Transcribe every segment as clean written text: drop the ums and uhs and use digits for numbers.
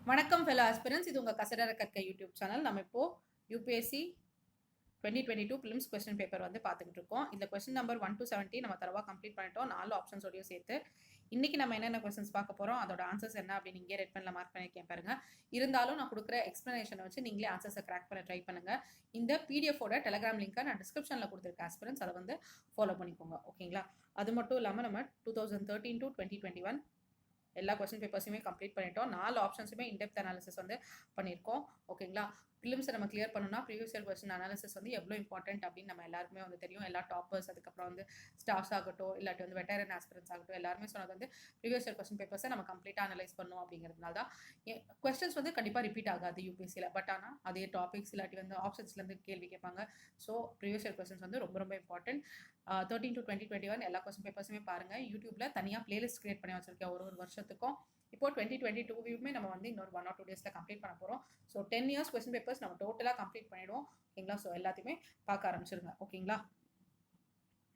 வணக்கம் fellow aspirants, இது உங்க கசடர கற்க யூடியூப் சேனல். நம்ம இப்போ யூபிஎஸ்சி 2022 பிலிம்ஸ் கொஸ்டின் பேப்பர் வந்து பார்த்துக்கிட்டு இருக்கோம். இந்த கொஸ்டின் நம்பர் 1 to 70 நம்ம தரவா கம்ப்ளீட் பண்ணிட்டோம். 4 ஆப்ஷன்ஸோடையும் சேர்த்து இன்னைக்கு நம்ம என்னென்ன கொஸ்டின்ஸ் பார்க்க போறோம், அதோட ஆன்சர்ஸ் என்ன அப்படின்னு நீங்க ரெட் பென்ல மார்க் பண்ணிருக்கேன் பாருங்க. இருந்தாலும் நான் கொடுக்குற எக்ஸ்பிளனேஷனை வச்சு நீங்களே ஆன்சர்ஸை கிராக் பண்ண ட்ரை பண்ணுங்க. இந்த பிடிஎஃபோட டெலிகிராம் லிங்கை நான் டிஸ்கிரிப்ஷன்ல கொடுத்துருக்க ஆஸ்பிரன்ஸ் அதை வந்து ஃபாலோ பண்ணிக்கோங்க. ஓகேங்களா? அது மட்டும் இல்லாமல் நம்ம 2013 to 2021 எல்லா கொஸ்டின் பேப்பர்ஸுமே கம்ப்ளீட் பண்ணிட்டோம். 4 ஆப்ஷன்ஸுமே இன்டெப்த் அனாலிசிஸ் வந்து பண்ணியிருக்கோம். ஓகேங்களா? ஃபிலிம்ஸை நம்ம கிளியர் பண்ணணும்னா ப்ரீவியஸ் இயர் கொஸ்டின் அனாலிசிஸ் வந்து எவ்வளோ இம்பார்ட்டன்ட் அப்படின்னு நம்ம எல்லாருக்குமே வந்து தெரியும். எல்லா டாப்பர்ஸ், அதுக்கப்புறம் வந்து ஸ்டார்ஸ் ஆகட்டும், இல்லாட்டி வந்து வெட்டரன் ஆஸ்பிரன்ஸ் ஆகட்டும், எல்லாருமே சொன்னது வந்து ப்ரீவியஸ் இயர் கொஸ்டின் பேப்பர்ஸை நம்ம கம்ப்ளீட்டாக அனலைஸ் பண்ணணும் அப்படிங்கிறதுனால தான். கொஸ்டின்ஸ் வந்து கண்டிப்பாக ரிப்பீட் ஆகாது யூபிஎஸ்சியில். பட் ஆனால் அதே டாபிக்ஸ் இல்லாட்டி வந்து ஆப்ஷன்ஸ்லேருந்து கேள்வி கேட்பாங்க. ஸோ ப்ரீவியஸ் இயர் கொஸ்டின்ஸ் வந்து ரொம்ப ரொம்ப இம்பார்ட்டன்ட். 13 to 2021 எல்லா கொஸ்டின் பேப்பர்ஸுமே பாருங்கள். யூடியூப்பில் தனியாக பிளேலிஸ்ட் கிரியேட் பண்ணி வச்சிருக்கேன் ஒரு வருஷத்துக்கும். இப்போ 2022 நம்ம வந்து இன்னொரு 1 or 2 டேஸில் கம்ப்ளீட் பண்ண போகிறோம். ஸோ 10 years கொஸ்டின் பேப்பர்ஸ் நம்ம டோட்டலாக கம்ப்ளீட் பண்ணிடுவோம். ஓகேங்களா? ஸோ எல்லாத்தையுமே பார்க்க ஆரம்பிச்சிருங்க. ஓகேங்களா?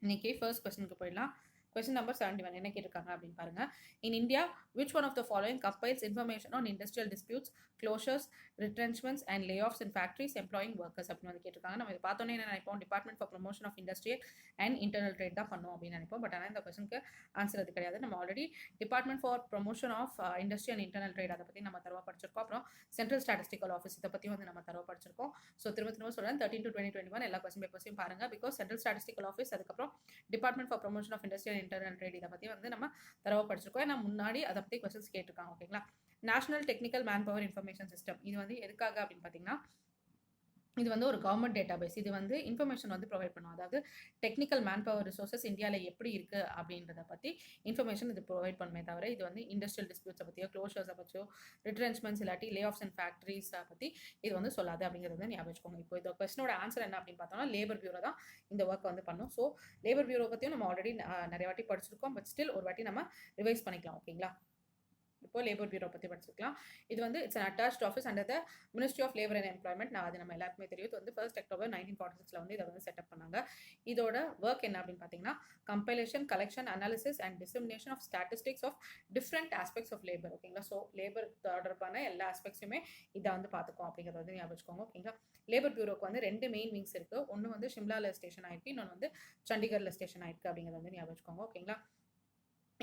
இன்னைக்கு ஃபர்ஸ்ட் கொஸ்டினுக்கு போயிடலாம். Question number 71 என்ன கேட்டிருக்காங்க அப்படின்னு பாருங்க. In India, which one of the following compiles information on industrial disputes, closures, retrenchments and layoffs in factories employing workers அப்படின்னு வந்து கேட்டிருக்காங்க. நம்ம இதை பார்த்தோன்னே என்ன நினைப்போம், department for promotion of industrial and internal trade தான் பண்ணுவோம் அப்படின்னு நினைப்போம். பட் ஆனால் இந்த கொஸ்டினுக்கு ஆன்சர் அது கிடையாது. நம்ம already department for promotion of industry and internal trade அதை பற்றி நம்ம தரவா படிச்சிருக்கோம். அப்புறம் சென்ட்ரல் ஸ்டாட்டிஸ்டிக்கல் ஆஃபீஸ் இதை பற்றி வந்து நம்ம தரவா படிச்சிருக்கோம். ஸோ திரும்ப சொல்கிறேன், 13 to 2021 எல்லா கொஸ்டின் பேப்பர்ஸையும் பாருங்க. பிகாஸ் சென்ட்ரல் ஸ்டாட்டிஸ்டிக்கல் ஆஃபீஸ், அதுக்கப்புறம் department for promotion of industry and internal trade இதை பற்றி வந்து நம்ம தரவா படிச்சிருக்கோம். ஏன்னா முன்னாடி அதை பற்றி கொஸ்டின்ஸ் கேட்டிருக்காங்க. ஓகேங்களா? National technical man power information system இது வந்து எதுக்காக அப்படின்னு பார்த்தீங்கன்னா, இது வந்து ஒரு கவர்மெண்ட் டேட்டா பேஸ். இது வந்து இன்ஃபர்மேஷன் வந்து ப்ரொவைட் பண்ணும். அதாவது டெக்னிக்கல் மேன் பவர் ரிசோர்ஸஸ் இந்தியாவில் எப்படி இருக்குது அப்படின்றத பற்றி இன்ஃபர்மேஷன் இது ப்ரொவைட் பண்ணுமே தவிர இது வந்து இண்டஸ்ட்ரியல் டிஸ்பியூட்ஸை பற்றியோ, க்ளோஷர்ஸை பற்றியோ, ரிட்ரென்ச்மெண்ட்ஸ் இல்லாட்டி லே ஆஃப்ஸ் அண்ட் ஃபேக்ட்ரிஸை பற்றி இது வந்து சொல்லாது அப்படிங்கிறது ஞாபகம் வச்சுக்கோங்க. இப்போ இந்த கொஸ்டினோட ஆன்சர் என்ன அப்படின்னு பார்த்தோம்னா, லேபர் பியூரோ தான் இந்த ஒர்க் வந்து பண்ணும். ஸோ லேபர் பியூரோ பற்றியும் நம்ம ஆல்ரெடி நிறைய வாட்டி படிச்சிருக்கோம். பட் ஸ்டில் ஒரு வாட்டி நம்ம ரிவைஸ் பண்ணிக்கலாம். ஓகேங்களா? இப்போ லேபர் பியூரோ பற்றி படிச்சிருக்கலாம். இது வந்து it's an attached office under the ministry of labour and employment. அது நம்ம எல்லாருக்குமே தெரியும். இது வந்து 1st October 1946 வந்து இதை வந்து செட்டப் பண்ணாங்க. இதோட ஒர்க் என்ன அப்படின்னு பார்த்தீங்கன்னா, compilation, collection, analysis and dissemination of statistics of different aspects of labour. ஓகேங்களா? ஸோ லேபர் தொடர்பான எல்லா ஆஸ்பெக்ட்ஸுமே இதை வந்து பார்த்துக்கோம் அப்படிங்கிறத வந்து ஞாபகம் வச்சுக்கோங்க. ஓகேங்களா? லேபர் பியூரோக்கு வந்து 2 மெயின் விங்ஸ் இருக்குது. ஒன்று வந்து ஷிம்லாவில் ஸ்டேஷன் ஆயிருக்கு, இன்னொன்று வந்து சண்டிகரில் ஸ்டேஷன் ஆயிருக்கு அப்படிங்கிறத வந்து ஞாபகம் வச்சுக்கோங்க. ஓகேங்களா?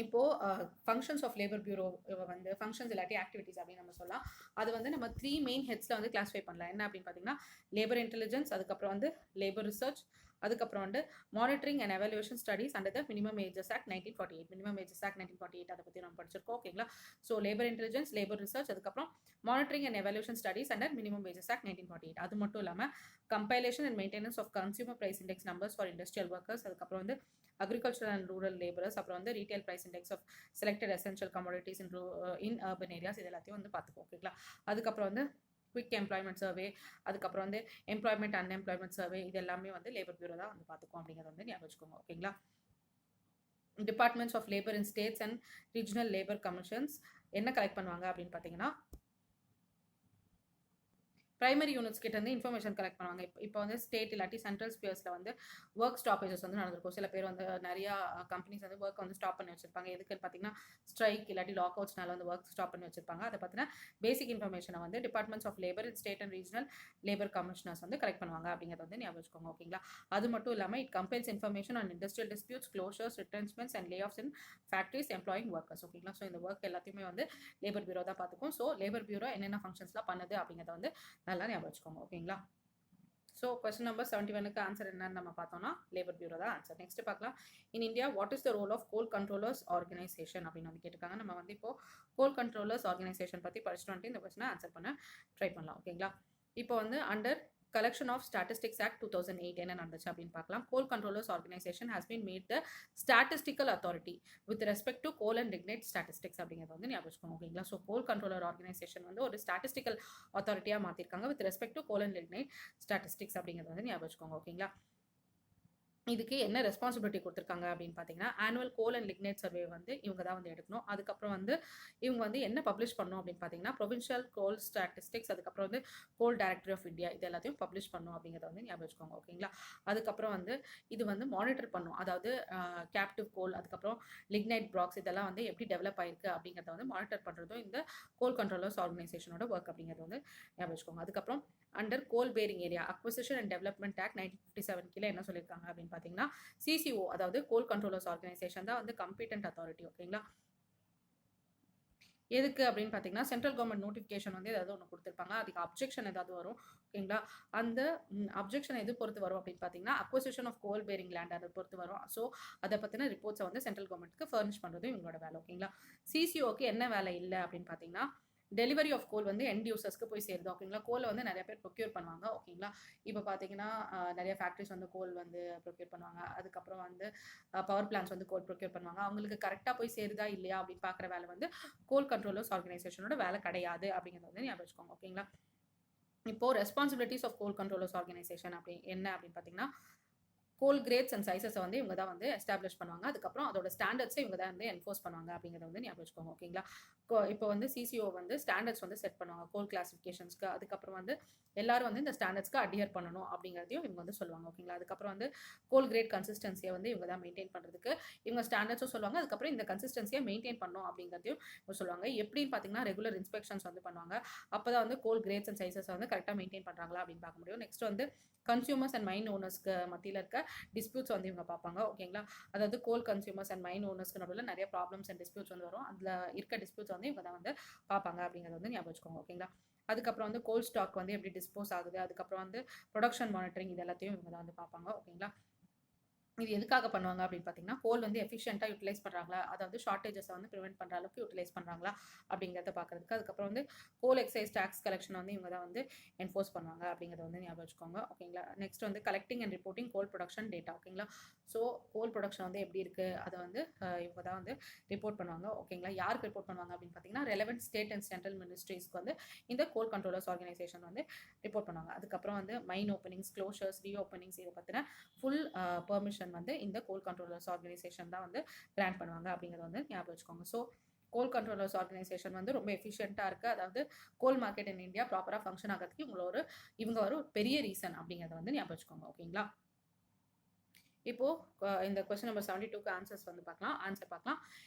இப்போது ஃபங்க்ஷன்ஸ் ஆஃப் லேபர் பியூரோ வந்து ஃபங்க்ஷன்ஸ் இல்லாட்டி ஆக்டிவிட்டிஸ் அப்படின்னு நம்ம சொல்லலாம். அது வந்து நம்ம 3 மெயின் ஹெட்ஸில் வந்து கிளாஸிஃபை பண்ணலாம். என்ன அப்படின்னு பார்த்தீங்கன்னா, லேபர் இன்டெலிஜென்ஸ், அதுக்கப்புறம் வந்து லேபர் ரிசர்ச், அதுக்கப்புறம் வந்து monitoring and evaluation studies under the minimum wages act 1948. Minimum wages act 1948 அதை பற்றி நம்ம படிச்சிருக்கோம். ஓகேங்களா? So labour intelligence, labour research, அதுக்கப்புறம் monitoring and evaluation studies under minimum wages act 1948. அது மட்டும் இல்லாமல் compilation and maintenance of consumer price index numbers for industrial workers, அதுக்கப்புறம் வந்து அக்ரிகல்ச்சர் அண்ட் ரூரல் லேபரர்ஸ், அப்புறம் வந்து retail price index of selected essential commodities in urban areas, இது எல்லாத்தையும் வந்து பார்த்துக்கோ. ஓகேங்களா? அதுக்கப்புறம் வந்து குவிக் எம்ப்ளாய்மெண்ட் சர்வே, அதுக்கப்புறம் வந்து எம்ப்ளாய்மெண்ட் அன்எம்ப்ளாய்மெண்ட் சர்வே, இது எல்லாமே வந்து லேபர் பியூரோ தான் வந்து பார்த்துக்கோம் அப்படிங்கிறத வந்து ஞாபகம் வச்சுக்கோங்க. ஓகேங்களா? Departments of labour in states and regional labour commissions என்ன கலெக்ட் பண்ணுவாங்க அப்படின்னு பார்த்தீங்கன்னா, பிரைமரி யூனிட்ஸ் கிட்ட இருந்து இன்ஃபர்மேஷன் கலெக்ட் பண்ணுவாங்க. இப்போ வந்து ஸ்டேட் இல்லாட்டி சென்ட்ரல் ஸ்பியர்ஸில் வந்து ஒர்க் ஸ்டாப்பேஜஸ் வந்து நடந்திருக்கும். சில பேர் வந்து நிறையா கம்பெனிஸ் வந்து ஒர்க் வந்து ஸ்டாப் பண்ணி வச்சிருப்பாங்க. எதுக்குன்னு பார்த்தீங்கன்னா, ஸ்ட்ரைக் இல்லாட்டி லாக் அவுட்ஸ்னால வந்து ஒர்க் ஸ்டாப் பண்ணி வச்சிருப்பாங்க. அதை பற்றின பேசிக் இன்ஃபர்மேஷனை வந்து departments of labour in state and regional labour commissioners வந்து கலெக்ட் பண்ணுவாங்க அப்படிங்கிறத வந்து ஞாபகம் வச்சுக்கோங்க. ஓகேங்களா? அது மட்டும் இல்லாமல் it compiles information on industrial disputes, closures, retrenchments and lay offs in factories employing workers. ஓகேங்களா? ஸோ இந்த ஒர்க் எல்லாத்தையுமே வந்து லேபர் பியூரோ தான் பார்த்துக்கும். ஸோ லேபர் பியூரோ என்னென்ன ஃபங்க்ஷன்ஸ்லாம் பண்ணுது அப்படிங்கிறத வந்து நல்லா ஞாபகம் வச்சுக்கோங்க. ஓகேங்களா? ஸோ கொஸ்டின் நம்பர் 71க்கு ஆன்சர் என்னன்னு நம்ம பார்த்தோம்னா, லேபர் பியூரோ தான் ஆன்சர். நெக்ஸ்ட் பார்க்கலாம். In India what is the role of coal controllers organisation அப்படின்னு வந்து கேட்டிருக்காங்க. நம்ம வந்து இப்போ கோல் கண்ட்ரோலர்ஸ் ஆர்கனைசேஷன் பற்றி படிச்சுட்டு வந்துட்டு இந்த கொஸ்டினை ஆன்சர் பண்ண ட்ரை பண்ணலாம். ஓகேங்களா? இப்போ வந்து under Collection of Statistics Act 2008 என்ன நடந்துச்சு அப்படின்னு பார்க்கலாம். Coal Controllers Organization has been made the statistical authority with respect to coal and lignite statistics அப்படிங்கிறது வந்து ஞாபகம் வச்சுக்கோங்க. ஓகேங்களா? ஸோ கோல் கண்ட்ரோலர் ஆர்கனைசேஷன் வந்து ஒரு ஸ்டாட்டிஸ்டிக்கல் அத்தாரிட்டியாக மாற்றிருக்காங்க with respect to goal and lignite statistics அப்படிங்கிறது வந்து ஞாபகம் வச்சுக்கோங்க. ஓகேங்களா? இதுக்கு என்ன ரெஸ்பான்சிபிலிட்டி கொடுத்துருக்காங்க அப்படின்னு பார்த்தீங்கன்னா, annual goal and lignite survey வந்து இவங்க தான் வந்து எடுக்கணும். அதுக்கப்புறம் வந்து இவங்க வந்து என்ன பப்ளிஷ் பண்ணணும் அப்படின்னு பார்த்தீங்கன்னா, ப்ரொவின்ஷியல் கோல் ஸ்டாட்டிஸ்டிக்ஸ், அதுக்கப்புறம் வந்து கோல் டைரக்டரி ஆஃப் இந்தியா, இது எல்லாத்தையும் பப்ளிஷ் பண்ணணும் அப்படிங்கிறத வந்து ஞாபகம் வச்சுக்கோங்க. ஓகேங்களா? அதுக்கப்புறம் வந்து இது வந்து மானிட்டர் பண்ணும். அதாவது கேப்டிவ் கோல், அதுக்கப்புறம் லிக்னைட் பிளாக்ஸ் இதெல்லாம் வந்து எப்படி டெவலப் ஆயிருக்கு அப்படிங்கிறத வந்து மானிட்டர் பண்ணுறதும் இந்த கோல் கண்ட்ரோலர்ஸ் ஆர்கனைசேஷனோட ஒர்க் அப்படிங்கிறது வந்து ஞாபகம் வச்சுக்கோங்க. அதுக்கப்புறம் under coal bearing area acquisition and development act 1957 கீழே என்ன சொல்லியிருக்காங்க அப்படின்னு பார்த்தீங்கன்னா, சிசிஓ அதாவது கோல் கண்ட்ரோலர்ஸ் ஆர்கனைசேஷன் தான் வந்து கம்பீட்டன்ட் அத்தாரிட்டி. ஓகேங்களா? எதுக்கு அப்படின்னு பார்த்தீங்கன்னா, சென்ட்ரல் கவர்மெண்ட் நோட்டிஃபிகேஷன் வந்து ஏதாவது ஒன்று கொடுத்துருப்பாங்க, அதுக்கு அப்ஜெக்ஷன் ஏதாவது வரும். ஓகேங்களா? அந்த அப்ஜெக்ஷன் எது பொறுத்து வரும் அப்படின்னு பார்த்தீங்கன்னா, acquisition of coal bearing land அதை பொறுத்து வரும். ஸோ அதை பற்றின ரிப்போர்ட்ஸை வந்து சென்ட்ரல் கவர்மெண்ட்டுக்கு ஃபர்னிஷ் பண்ணுறது இவங்களோட வேலை. ஓகேங்களா? சிசிஓக்கு என்ன வேலை இல்லை அப்படின்னு பார்த்தீங்கன்னா, டெலிவரி ஆஃப் கோல் வந்து எண்ட் யூசர்ஸ்க்கு போய் சேருது. ஓகேங்களா? கோலை வந்து நிறைய பேர் ப்ரொக்யூர் பண்ணுவாங்க. ஓகேங்களா? இப்போ பார்த்தீங்கன்னா நிறைய ஃபேக்ட்ரிஸ் வந்து கோல் வந்து ப்ரொக்யூர் பண்ணுவாங்க. அதுக்கப்புறம் வந்து பவர் பிளான்ஸ் வந்து கோல் ப்ரொக்யூர் பண்ணுவாங்க. அவங்களுக்கு கரெக்டாக போய் சேருதா இல்லையா அப்படின்னு பார்க்குற வேலை வந்து கோல் கண்ட்ரோலர்ஸ் ஆர்கனைசேஷனோட வேலை கிடையாது அப்படிங்கிறத வந்து ஞாபகம் வச்சுக்கோங்க. ஓகேங்களா? இப்போ responsibilities of coal controllers organisation அப்படி என்ன அப்படின்னு பார்த்தீங்கன்னா, கோல் கிரேட்ஸ் அண்ட் சைஸஸை வந்து இவங்க தான் வந்து எஸ்டாப்ளிஷ் பண்ணுவாங்க. அதுக்கப்புறம் அதோட ஸ்டாண்டர்ட்ஸை இவங்க தான் வந்து என்ஃபோர்ஸ் பண்ணுவாங்க அப்படிங்கிறத வந்து ஞாபகம் வச்சுக்கோங்க. ஓகேங்களா? இப்போ வந்து சிசிஓ வந்து ஸ்டாண்டர்ட்ஸ் வந்து செட் பண்ணுவாங்க கோல் கிளாசிஃபிகேஷன்ஸ்க்கு. அதுக்கப்புறம் வந்து எல்லாரும் வந்து இந்த ஸ்டாண்டர்ட்ஸ்க்கு அடியர் பண்ணணும் அப்படிங்கிறதையும் இவங்க வந்து சொல்லுவாங்க. ஓகேங்களா? அதுக்கப்புறம் வந்து கோல் கிரேட் கன்சிஸ்டன்சியை வந்து இவங்க தான் மெயின்டைன் பண்ணுறதுக்கு இவங்க ஸ்டாண்டர்ட்ஸும் சொல்லுவாங்க. அதுக்கப்புறம் இந்த கன்சிஸ்டன்சியை மெயின்டைன் பண்ணணும் அப்படிங்கிறதையும் இவங்க சொல்லுவாங்க. எப்படின்னு பார்த்தீங்கன்னா, ரெகுலர் இன்ஸ்பெக்ஷன்ஸ் வந்து பண்ணுவாங்க. அப்போ தான் வந்து கோல் கிரேட்ஸ் அண்ட் சைஸஸை வந்து கரெக்டாக மெயின்டைன் பண்ணுறாங்களா அப்படின்னு பார்க்க முடியும். நெக்ஸ்ட் வந்து கன்சியூமர்ஸ் அண்ட் மைன் ஓனர்ஸ்க்கு மத்தியில் இருக்க டிஸ்பியூட்ஸ் வந்து இவங்க பார்ப்பாங்க. ஓகேங்களா? அதாவது கோல் கன்சியூமர்ஸ் அண்ட் மைன் ஓனர்ஸ்க்கு நடுவில் நிறைய ப்ராப்ளம்ஸ் அண்ட் டிஸ்பியூட்ஸ் வந்து வரும். அதில் இருக்க டிஸ்பியூட்ஸ் வந்து இவங்க தான் வந்து பார்ப்பாங்க அப்படிங்கிறத வந்து ஞாபகம் வச்சுக்கோங்க. ஓகேங்களா? அதுக்கப்புறம் வந்து கோல் ஸ்டாக் வந்து எப்படி டிஸ்போஸ் ஆகுது, அதுக்கப்புறம் வந்து ப்ரொடக்ஷன் மானிட்டரிங் இது எல்லாத்தையும் இவங்க தான் வந்து பார்ப்பாங்க. ஓகேங்களா? இது எதுக்காக பண்ணுவாங்க அப்படின்னு பார்த்தீங்கன்னா, கோல் வந்து எஃபிஷியண்டாக யூட்டிலைஸ் பண்ணுறாங்களா, அதாவது ஷார்ட்டேஜஸை வந்து ப்ரிவென்ட் பண்ணுற அளவுக்கு யூட்டிலைஸ் பண்ணுறாங்களா அப்படிங்கிறத பார்க்குறதுக்கு. அதுக்கப்புறம் வந்து கோல் எக்ஸைஸ் டேக்ஸ் கலெக்ஷன் வந்து இவங்க தான் வந்து என்ஃபோர்ஸ் பண்ணுவாங்க அப்படிங்கிறத வந்து ஞாபகம் வச்சுக்கோங்க. ஓகேங்களா? நெக்ஸ்ட் வந்து collecting and reporting goal production data. ஓகேங்களா? ஸோ கோல் ப்ரொடக்ஷன் வந்து எப்படி இருக்குது அதை வந்து இவங்க தான் வந்து ரிப்போர்ட் பண்ணுவாங்க. ஓகேங்களா? யாருக்கு ரிப்போர்ட் பண்ணுவாங்க அப்படின்னு பார்த்தீங்கன்னா, ரெலவெண்ட் ஸ்டேட் அண்ட் சென்ட்ரல் மினிஸ்ட்ரிஸ்க்கு வந்து இந்த கோல் கண்ட்ரோலர்ஸ் ஆர்கனைசேஷன் வந்து ரிப்போர்ட் பண்ணுவாங்க. அதுக்கப்புறம் வந்து மைன் ஓப்பனிங்ஸ், க்ளோஷர்ஸ், ரீஓப்பனிங்ஸ் இதை பற்றின ஃபுல் பெர்மிஷன் வந்து இந்த கோல் கண்ட்ரோலர்ஸ் ஆர்கனைசேஷன் தான் வந்து கிராண்ட் பண்ணுவாங்க அப்படிங்கிறத வந்து ஞாபகம் வச்சுக்கோங்க. ஸோ கோல் கண்ட்ரோலர்ஸ் ஆர்கனைசேஷன் வந்து ரொம்ப எஃபிஷியண்ட்டாக இருக்குது. அதாவது கோல் மார்க்கெட் இன் இந்தியா ப்ராப்பராக ஃபங்க்ஷன் ஆகிறதுக்கு இவங்க ஒரு பெரிய ரீசன் அப்படிங்கிறத வந்து ஞாபகம் வச்சுக்கோங்க. ஓகேங்களா? இப்போது இந்த கொஸ்டின் நம்பர் 72க்கு ஆன்சர் பார்க்கலாம்.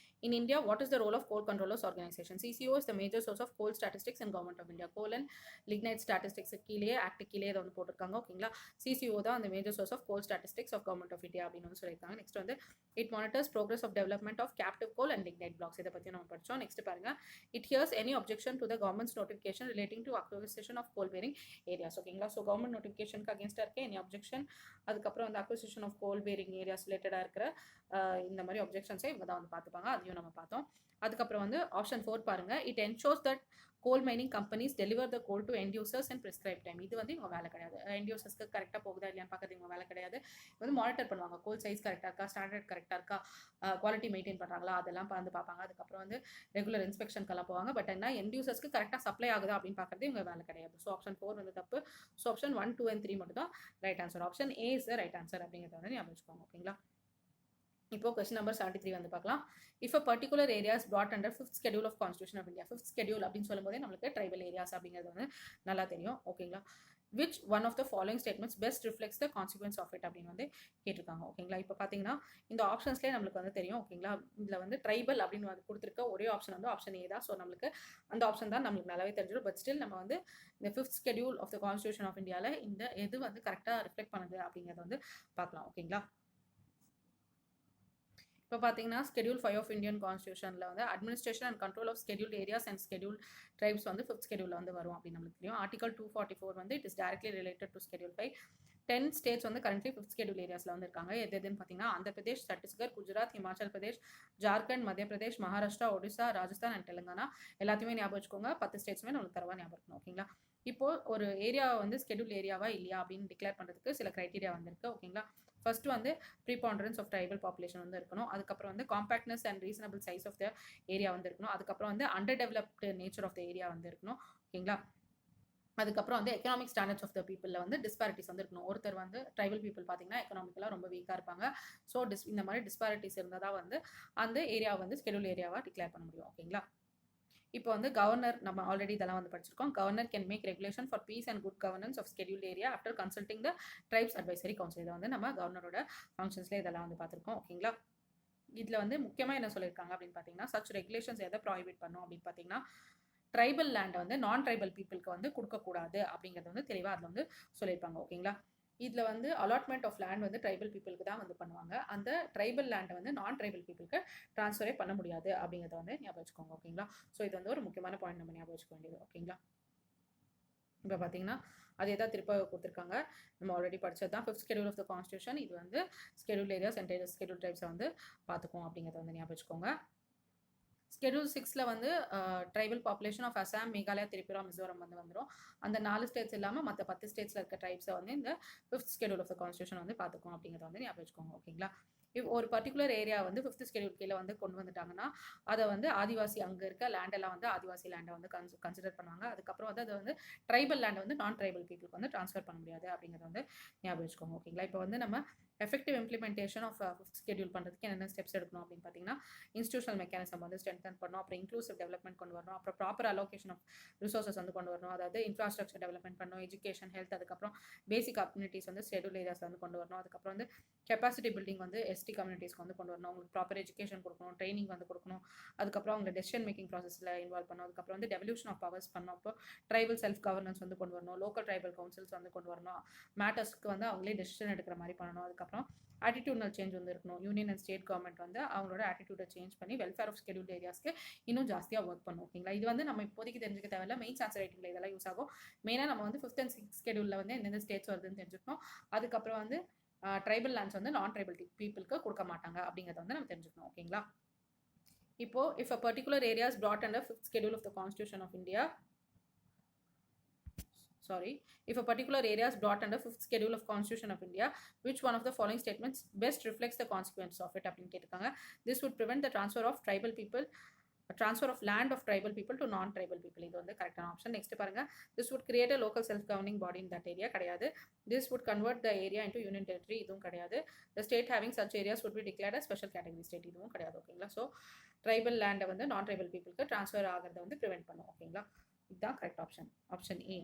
In India, what is the role of coal controllers organization? CCO is the major source of coal statistics in government of India. Coal and lignite statistics கீழே ஆக்ட் கீழே இதை வந்து போட்டிருக்காங்க. ஓகேங்களா? CCO தான் அந்த major source of coal statistics of government of India அப்படின்னு வந்து சொல்லியிருக்காங்க. நெக்ஸ்ட் வந்து it monitors progress of development of captive coal and lignite blocks இதை பற்றி நம்ம படித்தோம். நெக்ஸ்ட் பாருங்க, it hears any objection to the government's notification relating to acquisition of coal bearing areas. ஓகேங்களா? ஸோ கவர்மெண்ட் நோட்டிஃபிகேஷனுக்கு அகேன்ஸ்டாக இருக்க எனி அப்ஜெக்ஷன், அதுக்கப்புறம் வந்து acquisition of coal bearing areas ரிலேட்டடாக இருக்கிற இந்த மாதிரி அப்ஜெக்ஷன்ஸை இவங்க தான் வந்து பார்த்துப்பாங்க. அதையும் நம்ம பார்த்தோம். அதுக்கப்புறம் வந்து ஆப்ஷன் 4 பாருங்க, it ensures that goal mining companies deliver the goal to end users and prescribe time. இது வந்து இவங்க வேலை கிடையாது. எண்ட் யூசர்ஸ்க்கு கரெக்டாக போகுதா இல்லையான்னு பார்க்கறது இவங்க வேலை கிடையாது. வந்து மானிட்டர் பண்ணுவாங்க. கோல் சைஸ் கரெக்டாக இருக்கா, ஸ்டாண்டர்ட் கரெக்டாக இருக்கா, குவாலிட்டி மெயின்டைன் பண்ணுறாங்களா அதெல்லாம் வந்து பார்ப்பாங்க. அதுக்கப்புறம் வந்து ரெகுலர் இன்ஸ்பெக்ஷனுக்கெல்லாம் போவாங்க. பட் என்ன எண்ட் யூசர்ஸ்க்கு கரெக்டாக சப்ளை ஆகுதா அப்படின்னு பார்க்கறது இவங்க வேலை கிடையாது. ஸோ ஆப்ஷன் 4 வந்து தப்பு. ஸோ ஆப்ஷன் 1, 2 and 3 மட்டும் தான் right answer. Option A is the right answer அப்படிங்கிறத வந்து ஞாபகம் வச்சுக்கோங்க. ஓகேங்களா? இப்போ கொஸ்டின் நம்பர் 73 வந்து பார்க்கலாம். If a particular areas brought under 5th schedule of Constitution of India. 5th schedule அப்படின்னு சொல்லும்போதே நம்மளுக்கு ட்ரைபல் ஏரியாஸ் அப்படிங்கிறது வந்து நல்லா தெரியும். ஓகேங்களா? which one of the following statements best reflects the consequence of it அப்படின்னு வந்து கேட்டிருக்காங்க. ஓகேங்களா? இப்போ பார்த்தீங்கன்னா இந்த ஆப்ஷன்ஸ்லேயே நம்மளுக்கு வந்து தெரியும். ஓகேங்களா? இதில் வந்து ட்ரைபல் அப்படின்னு வந்து கொடுத்துருக்க ஒரே ஆப்ஷன் வந்து ஆப்ஷன் ஏ தான். ஸோ நம்மளுக்கு அந்த ஆப்ஷன் தான் நம்மளுக்கு நல்லாவே தெரிஞ்சிடும். பட் ஸ்டில் நம்ம வந்து இந்த 5th schedule of the Constitution of Indiaவில் இந்த எது வந்து கரெக்டாக ரிஃப்ளெக்ட் பண்ணுது அப்படிங்கிறத வந்து பார்க்கலாம். ஓகேங்களா? இப்போ பார்த்தீங்கன்னா ஸ்கெடியூல் 5 ஆஃப் இந்தியன் கான்ஸ்டியூஷனில் வந்து administration and control of scheduled areas and schedule tribes வந்து 5th ஸ்கெடியூலில் வந்து வரும் அப்படின்னு நம்மளுக்கு தெரியும். ஆர்டிகல் 244 வந்து it is directly related to schedule 5. 10 states வந்து கரண்ட்லி 5th ஸ்கெடியூல் ஏரியாஸில் வந்து இருக்காங்க. எதுன்னு பார்த்தீங்கன்னா ஆந்திர பிரதேஷ், சத்தீஸ்கர், குஜராத், ஹிமாச்சல் பிரதேஷ், ஜார்க்கண்ட், மத்திய பிரதேஷ், மகாராஷ்டிரா, ஒடிசா, ராஜஸ்தான் அண்ட் தெலுங்கானா எல்லாத்தையுமே ஞாபகம் வச்சுக்கோங்க. 10 ஸ்டேட்ஸுமே நம்மளுக்கு தரவா ஞாபகம் இருக்கணும். ஓகேங்களா? இப்போது ஒரு ஏரியாவை வந்து ஸ்கெடியூல் ஏரியாவா இல்லையா அப்படின்னு டிக்ளேர் பண்ணுறதுக்கு சில க்ரைட்டீரியா வந்துருக்கு. ஓகேங்களா? ஃபர்ஸ்ட் வந்து ப்ரீபாண்டரன்ஸ் ஆஃப் ட்ரைபல் பாப்புலேஷன் வந்து இருக்கணும். அதுக்கப்புறம் வந்து compactness and reasonable size of the area வந்து இருக்கணும். அதுக்கப்புறம் வந்து under developed nature of the area வந்து இருக்கணும். ஓகேங்களா? அதுக்கப்புறம் வந்து எக்கனாமிக் ஸ்டாண்டர்ட்ஸ் ஆஃப் த பீப்புளில் வந்து டிஸ்பாரிட்டிஸ் வந்து இருக்கணும். ஒருத்தர் வந்து ட்ரைபல் பீப்புள் பார்த்தீங்கன்னா எக்கனாமிக்கலாக ரொம்ப வீக்காக இருப்பாங்க. ஸோ இந்த மாதிரி டிஸ்பாரிட்டிஸ் இருந்தால் தான் வந்து அந்த ஏரியாவை வந்து ஸ்கெடியூல் ஏரியாவாக டிக்ளேர் பண்ண முடியும். ஓகேங்களா? இப்போ வந்து கவர்னர் நம்ம ஆல்ரெடி இதெல்லாம் வந்து படிச்சிருக்கோம். Governor can make regulation for peace and good governance of schedule area after consulting the tribes advisory council. இதை வந்து நம்ம கவர்னரோட ஃபங்க்ஷன்ஸ்ல இதெல்லாம் வந்து பார்த்துருக்கோம். ஓகேங்களா? இதில் வந்து முக்கியமாக என்ன சொல்லியிருக்காங்க அப்படின்னு பார்த்தீங்கன்னா, சச் ரெகுலேஷன்ஸ் எதை ப்ராஹிபிட் பண்ணும் அப்படின்னு பார்த்தீங்கன்னா, ட்ரைபல் லேண்டை வந்து நான் ட்ரைபல் பீப்புளுக்கு வந்து கொடுக்கக்கூடாது அப்படிங்கிறது வந்து தெளிவாக அதில் வந்து சொல்லியிருப்பாங்க. ஓகேங்களா? இதில் வந்து அலாட்மெண்ட் ஆஃப் லேண்ட் வந்து ட்ரைபல் பீப்புளுக்கு தான் வந்து பண்ணுவாங்க. அந்த ட்ரைபல் லேண்டை வந்து நான் ட்ரைபல் பீப்புளுக்கு ட்ரான்ஸ்ஃபரே பண்ண முடியாது அப்படிங்கிறத வந்து ஞாபகம் வச்சுக்கோங்க. ஓகேங்களா? ஸோ இது வந்து ஒரு முக்கியமான பாயிண்ட் நம்ம ஞாபகம் வச்சுக்க வேண்டியது. ஓகேங்களா? இப்போ பார்த்தீங்கன்னா அதே தான் திருப்ப கொடுத்துருக்காங்க. நம்ம ஆல்ரெடி படிச்சது தான் 5th schedule of the constitution. இது வந்து ஸ்கெடியூல் ஏரியாஸ் அண்ட் ஸ்கெடியூல் ட்ரைப்ஸை வந்து பார்த்துக்கும் அப்படிங்கிறத வந்து ஞாபகம் வச்சுக்கோங்க. ஸ்கெடியூல் 6ல் வந்து tribal population of Assam, Meghalaya, Tripura, Mizoram வந்து வந்துடும். அந்த 4 ஸ்டேட்ஸ் இல்லாமல் மற்ற 10 ஸ்டேட்ஸில் இருக்க ட்ரைப்ஸை வந்து இந்த 5th schedule of the constitution வந்து பார்த்துக்கும் அப்படிங்கிறத வந்து ஞாபகம் வச்சுக்கோங்க. ஓகேங்களா? ஒரு பர்டிகுலர் ஏரியா வந்து 5th schedule கீழே வந்து கொண்டு வந்துட்டாங்கன்னா அதை வந்து ஆதிவாசி அங்கே இருக்க லேண்டெல்லாம் வந்து ஆதிவாசி லேண்டை வந்து கன்சிடர் பண்ணுவாங்க. அதுக்கப்புறம் வந்து அதை வந்து ட்ரைபல் லேண்டை வந்து நான் ட்ரைபல் பீப்புளுக்கு வந்து ட்ரான்ஸ்ஃபர் பண்ண முடியாது அப்படிங்கிறத வந்து ஞாபகம் வச்சுக்கோங்க. ஓகேங்களா? இப்போ வந்து நம்ம effective implementation of 5th schedule பண்ணுறதுக்கு என்னென்ன ஸ்டெப்ஸ் எடுக்கணும் அப்படின்னு பார்த்தீங்கன்னா, இன்ஸ்டியூஷனல் மெக்கானிசம் வந்து ஸ்ட்ரென்தன் பண்ணணும். அப்புறம் இன்க்ளூசிவ் டெவலப்மெண்ட் கொண்டு வரணும். அப்புறம் ப்ராப்பர் அலோகேஷன் ஆஃப் ரிசோர்ஸஸ் வந்து கொண்டு வரணும். அதாவது இன்ஃப்ராஸ்ட்ரக்சர் டெவலப்மெண்ட் பண்ணணும், எஜுகேஷன், ஹெல்த், அதுக்கப்புறம் பேசிக் கம்யூனிட்டிஸ் வந்து ஷெடியூல் ஏரியாஸ் வந்து கொண்டு வரணும். அதுக்கப்புறம் வந்து கெப்பாசிட்டி பில்டிங் வந்து எஸ்டி கம்யூனிட்டிஸ்க்கு வந்து கொண்டு வரணும். அவங்களுக்கு ப்ராப்பர் எஜுகேஷன் கொடுக்கணும், ட்ரைனிங் வந்து கொடுக்கணும். அதுக்கப்புறம் அவங்க டெசிஷன் மேக்கிங் ப்ராசஸில் இன்வால்வ் பண்ணணும். அதுக்கப்புறம் வந்து டெவல்யூஷன் ஆஃப் பவர்ஸ் பண்ணணும். அப்போ ட்ரைபல் செல்ஃப் கவர்னன்ஸ் வந்து கொண்டு வரணும். லோக்கல் ட்ரைபல் கவுன்சில்ஸ் வந்து கொண்டு வரணும். மேட்டர்ஸ்க்கு வந்து அவங்களே டெசிஷன் எடுக்கிற மாதிரி பண்ணணும். அதுக்கப்புறம் ஆட்டிடியூட்னல் சேஞ்ச் வந்து இருக்கணும். யூனியன் அண்ட் ஸ்டேட் கவர்மெண்ட் வந்து அவங்களோட ஆட்டிடியூடை சேஞ்ச் பண்ணி வெல்ஃபேர் ஆஃப் ஸ்கெடியூல் ஏரியாஸ்க்கு இன்னும் ஜாஸ்தியாக ஒர்க் பண்ணும். ஓகேங்களா? இது வந்து நம்ம இப்போதைக்கு தெரிஞ்சுக்க தேவையில்ல. மெயின்ஸ் ஆன்சர் ரைட்டிங்கில் இதெல்லாம் யூஸ் ஆகும். மெயினாக நம்ம வந்து 5th and 6th schedule வந்து எந்தெந்த ஸ்டேட்ஸ் வருதுன்னு தெரிஞ்சுக்கணும். அதுக்கப்புறம் வந்து ட்ரைபல் லேண்ட்ஸ் வந்து நான் ட்ரைபல் பீப்புளுக்கு கொடுக்க மாட்டாங்க அப்படிங்கிறத வந்து நம்ம தெரிஞ்சுக்கணும். ஓகேங்களா? இப்போ if a particular areas brought under 5th schedule of the Constitution of India, if a particular area is brought under 5th schedule of Constitution of India, which one of the following statements best reflects the consequences of it அப்படின்னு கேட்டிருக்காங்க. This would prevent the transfer of tribal people, transfer of land of tribal people to non-tribal people. இது வந்து கரெக்டான option. Next பாருங்க. This would create a local self-governing body in that area. கிடையாது. This would convert the area into union territory. இதுவும் கிடையாது. The state having such areas would be declared as special category state. இதுவும் கிடையாது. ஓகேங்களா? So tribal லேண்டை வந்து நான் tribal பீப்புளுக்கு ட்ரான்ஸ்ஃபர் ஆகிறத வந்து ப்ரிவென்ட் பண்ணும். ஓகேங்களா? இதுதான் கரெக்ட் ஆப்ஷன். Option A.